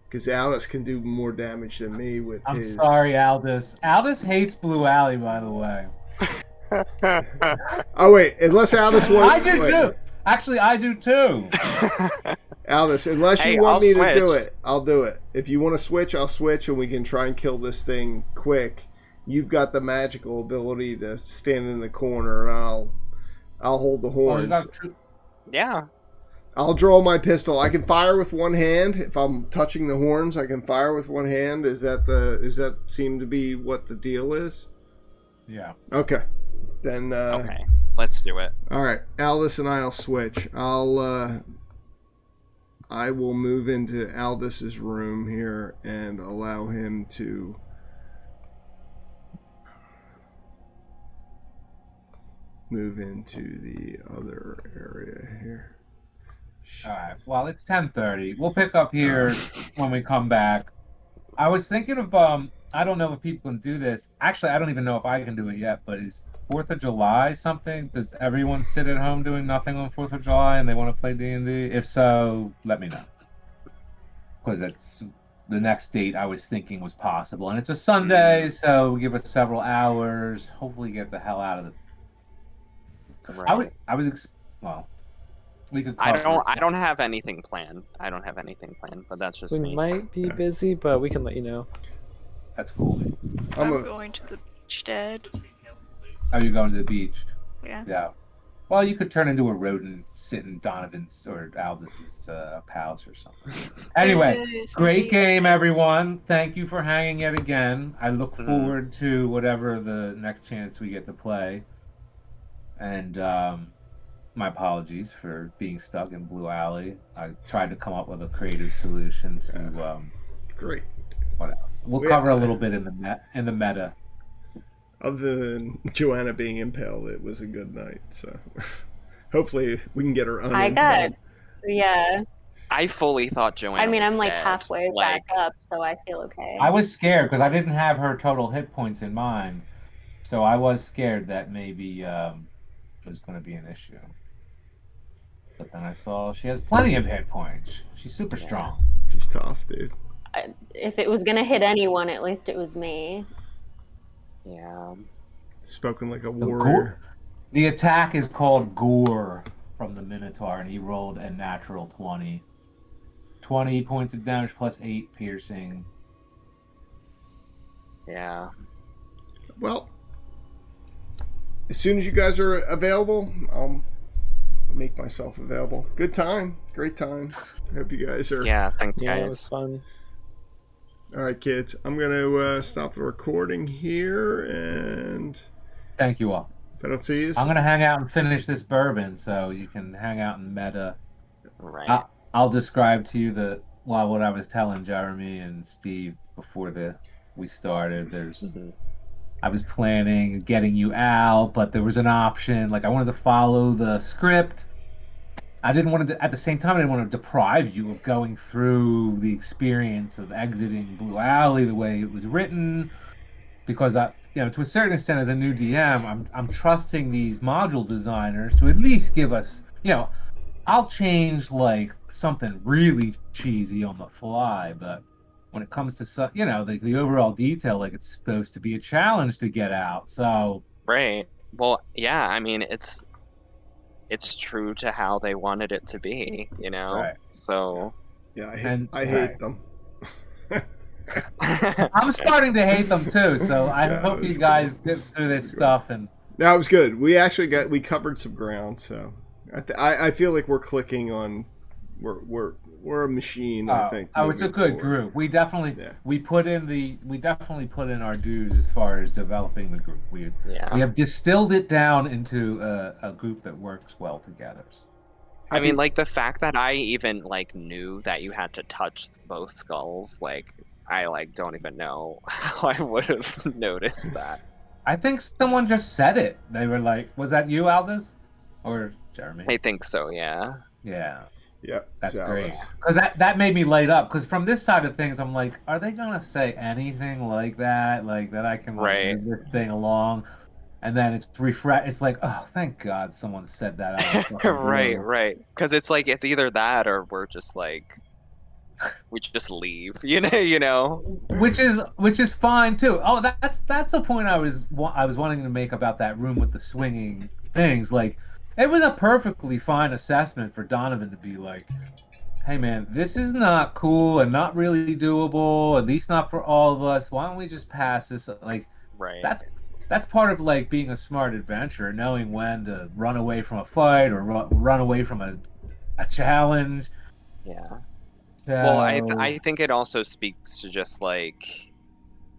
because Aldous can do more damage than me with I'm his. sorry, Aldous. Aldous hates Blue Alley, by the way. Oh wait, unless Aldous wants. I do too. Actually, I do too. Aldous, unless Hey, you want I'll me to do switch. it, I'll do it. If you want to switch, I'll switch, and we can try and kill this thing quick. You've got the magical ability to stand in the corner, and I'll hold the Oh, you horns. got tr- Yeah. I'll draw my pistol. I can fire with one hand. If I'm touching the horns, I can fire with one hand. Does that seem to be what the deal is? Yeah. Okay. Then Okay. Let's do it. all right. Aldous and I'll switch. I will move into Aldous' room here and allow him to move into the other area here. All right. Well, it's 10:30. We'll pick up here when we come back. I was thinking of I don't know if people can do this. Actually, I don't even know if I can do it yet. But is 4th of July something? Does everyone sit at home doing nothing on 4th of July and they want to play D&D? If so, let me know. Because that's the next date I was thinking was possible, and it's a Sunday, so give us several hours. Hopefully, get the hell out of it. Right. Well, we could. I cover it. don't have anything planned. But that's just We me. might be busy, but we can let you know. That's cool. I'm I'm a, going to the beach, Dad. Are you going to the beach? Yeah. Yeah. Well, you could turn into a rodent, sit in Donovan's or Aldis's pouch or something. Anyway, great game, everyone. Thank you for hanging yet again. I look forward to whatever the next chance we get to play. And my apologies for being stuck in Blue Alley. I tried to come up with a creative solution to great. whatever. We'll Yeah. cover a little bit in the meta. Other than Joanna being impaled, it was a good night. So hopefully we can get her unimpaled. Yeah. I fully thought Joanna I mean, was I'm like dead. halfway Like, back up, so I feel okay. I was scared because I didn't have her total hit points in mind, so I was scared that maybe it was going to be an issue. But then I saw she has plenty of hit points. She's super strong. She's tough, dude. If it was gonna hit anyone, at least it was me. Yeah. Spoken like a The warrior. The attack is called Gore from the Minotaur, and he rolled a natural 20. 20 points of damage plus 8 piercing. Yeah. Well, as soon as you guys are available, I'll make myself available. Good time. Great time. I hope you guys are. Yeah. Thanks, Yeah, it guys. was fun. All right, kids. I'm going to stop the recording here, and Thank you all. if I don't see you, I'm going to hang out and finish this bourbon so you can hang out in meta. Right. I'll describe to you what I was telling Jeremy and Steve before we started. I was planning getting you out, but there was an option. Like I wanted to follow the script. I didn't want to. At the same time, I didn't want to deprive you of going through the experience of exiting Blue Alley the way it was written, because to a certain extent, as a new DM, I'm trusting these module designers to at least give us, I'll change like something really cheesy on the fly, but when it comes to the overall detail, like it's supposed to be a challenge to get out. So Right. Well, yeah, I mean, it's true to how they wanted it to be, you know? Right. So Yeah, And I hate them. I'm starting to hate them too. So I Yeah, hope you that's guys cool. get through this Good. stuff and. No, it was good. We covered some ground, so I feel like we're clicking on we're a machine. I think. Oh, it's a moving good forward. group. We definitely Yeah. we definitely put in our dues as far as developing the group. We yeah. have distilled it down into a group that works well together. I mean, like the fact that I even like knew that you had to touch both skulls, like I like don't even know how I would have noticed that. I think someone just said it. They were like, "Was that you, Aldous, or Jeremy?" I think so, yeah. Yeah, Yeah, that's great. Alice. Because that made me light up. Because from this side of things, I'm like, are they gonna say anything like that? Like that I can like Right. move this thing along? And then it's refresh. It's like, oh, thank God someone said that out of the fucking Right, blue. right. Because it's like it's either that or we're just like we just leave, you know. Which is fine too. Oh, that's a point I was wanting to make about that room with the swinging things. Like, it was a perfectly fine assessment for Donovan to be like, "Hey, man, this is not cool and not really doable. At least not for all of us. Why don't we just pass this?" Like, Right. that's part of like being a smart adventurer, knowing when to run away from a fight or run away from a challenge. Yeah. Well, So, I think it also speaks to just like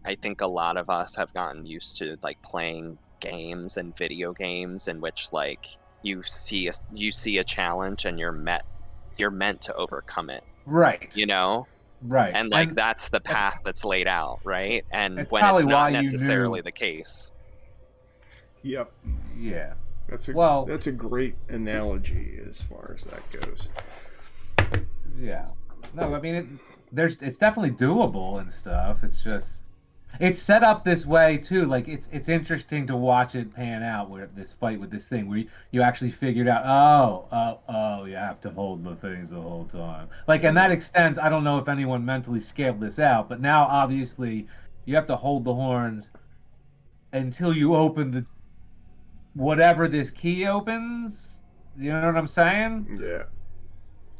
I think a lot of us have gotten used to like playing games and video games in which like you see a challenge and you're meant to overcome it, right, you know? right, And like and that's the path that's laid out, right? And it's when probably it's why not you knew. necessarily the case. Yep. Yeah. That's Well, a great analogy as far as that goes. yeah. No, I mean it's definitely doable and stuff. It's just it's set up this way too. Like it's interesting to watch it pan out where this fight with this thing where you actually figured out, you have to hold the things the whole time. Like, and that extends, I don't know if anyone mentally scaled this out, but now obviously you have to hold the horns until you open the whatever this key opens. You know what I'm saying? Yeah.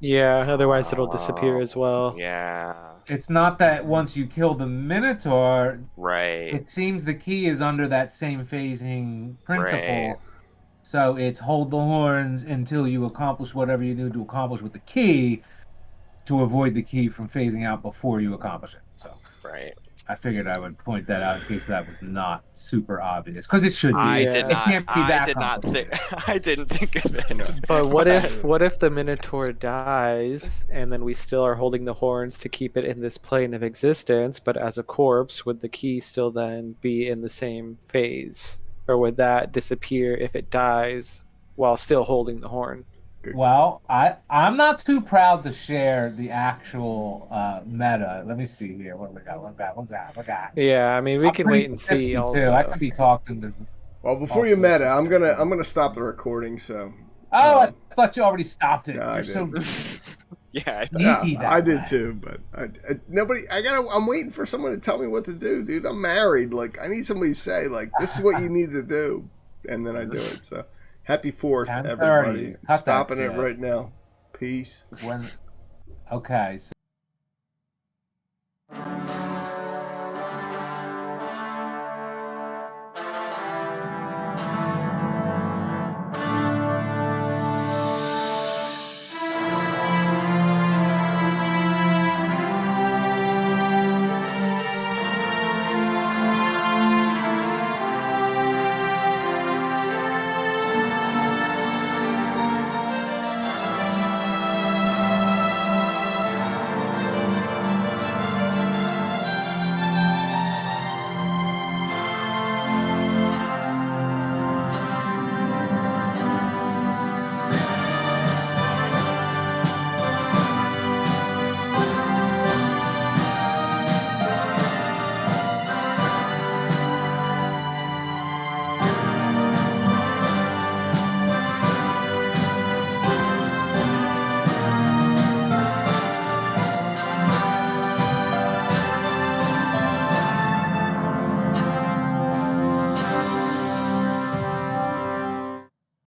Yeah, otherwise it'll disappear as well. Yeah. It's not that once you kill the Minotaur, Right. it seems the key is under that same phasing principle. Right. So it's hold the horns until you accomplish whatever you need to accomplish with the key to avoid the key from phasing out before you accomplish it. So Right. I figured I would point that out in case that was not super obvious, because it should be. I It, did it Yeah. not can't be that think complicated. I didn't think of it. But what if the Minotaur dies and then we still are holding the horns to keep it in this plane of existence, but as a corpse, would the key still then be in the same phase? Or would that disappear if it dies while still holding the horn? Well, I'm not too proud to share the actual meta. Let me see here. What do we got? What got? Yeah, I mean we I'm can pretty wait and see 52. also. I could be talking to. Well, before you meta, I'm gonna stop the recording. So. Oh, I thought you already stopped it. Yeah, I You're so Yeah, sneaky Yeah, that I did way. too, but nobody. I'm waiting for someone to tell me what to do, dude. I'm married. Like, I need somebody to say, like, this is what you need to do, and then I do it. So, happy 4th, 10:30. everybody. Cut that Stopping it shit. right now. Peace. Okay.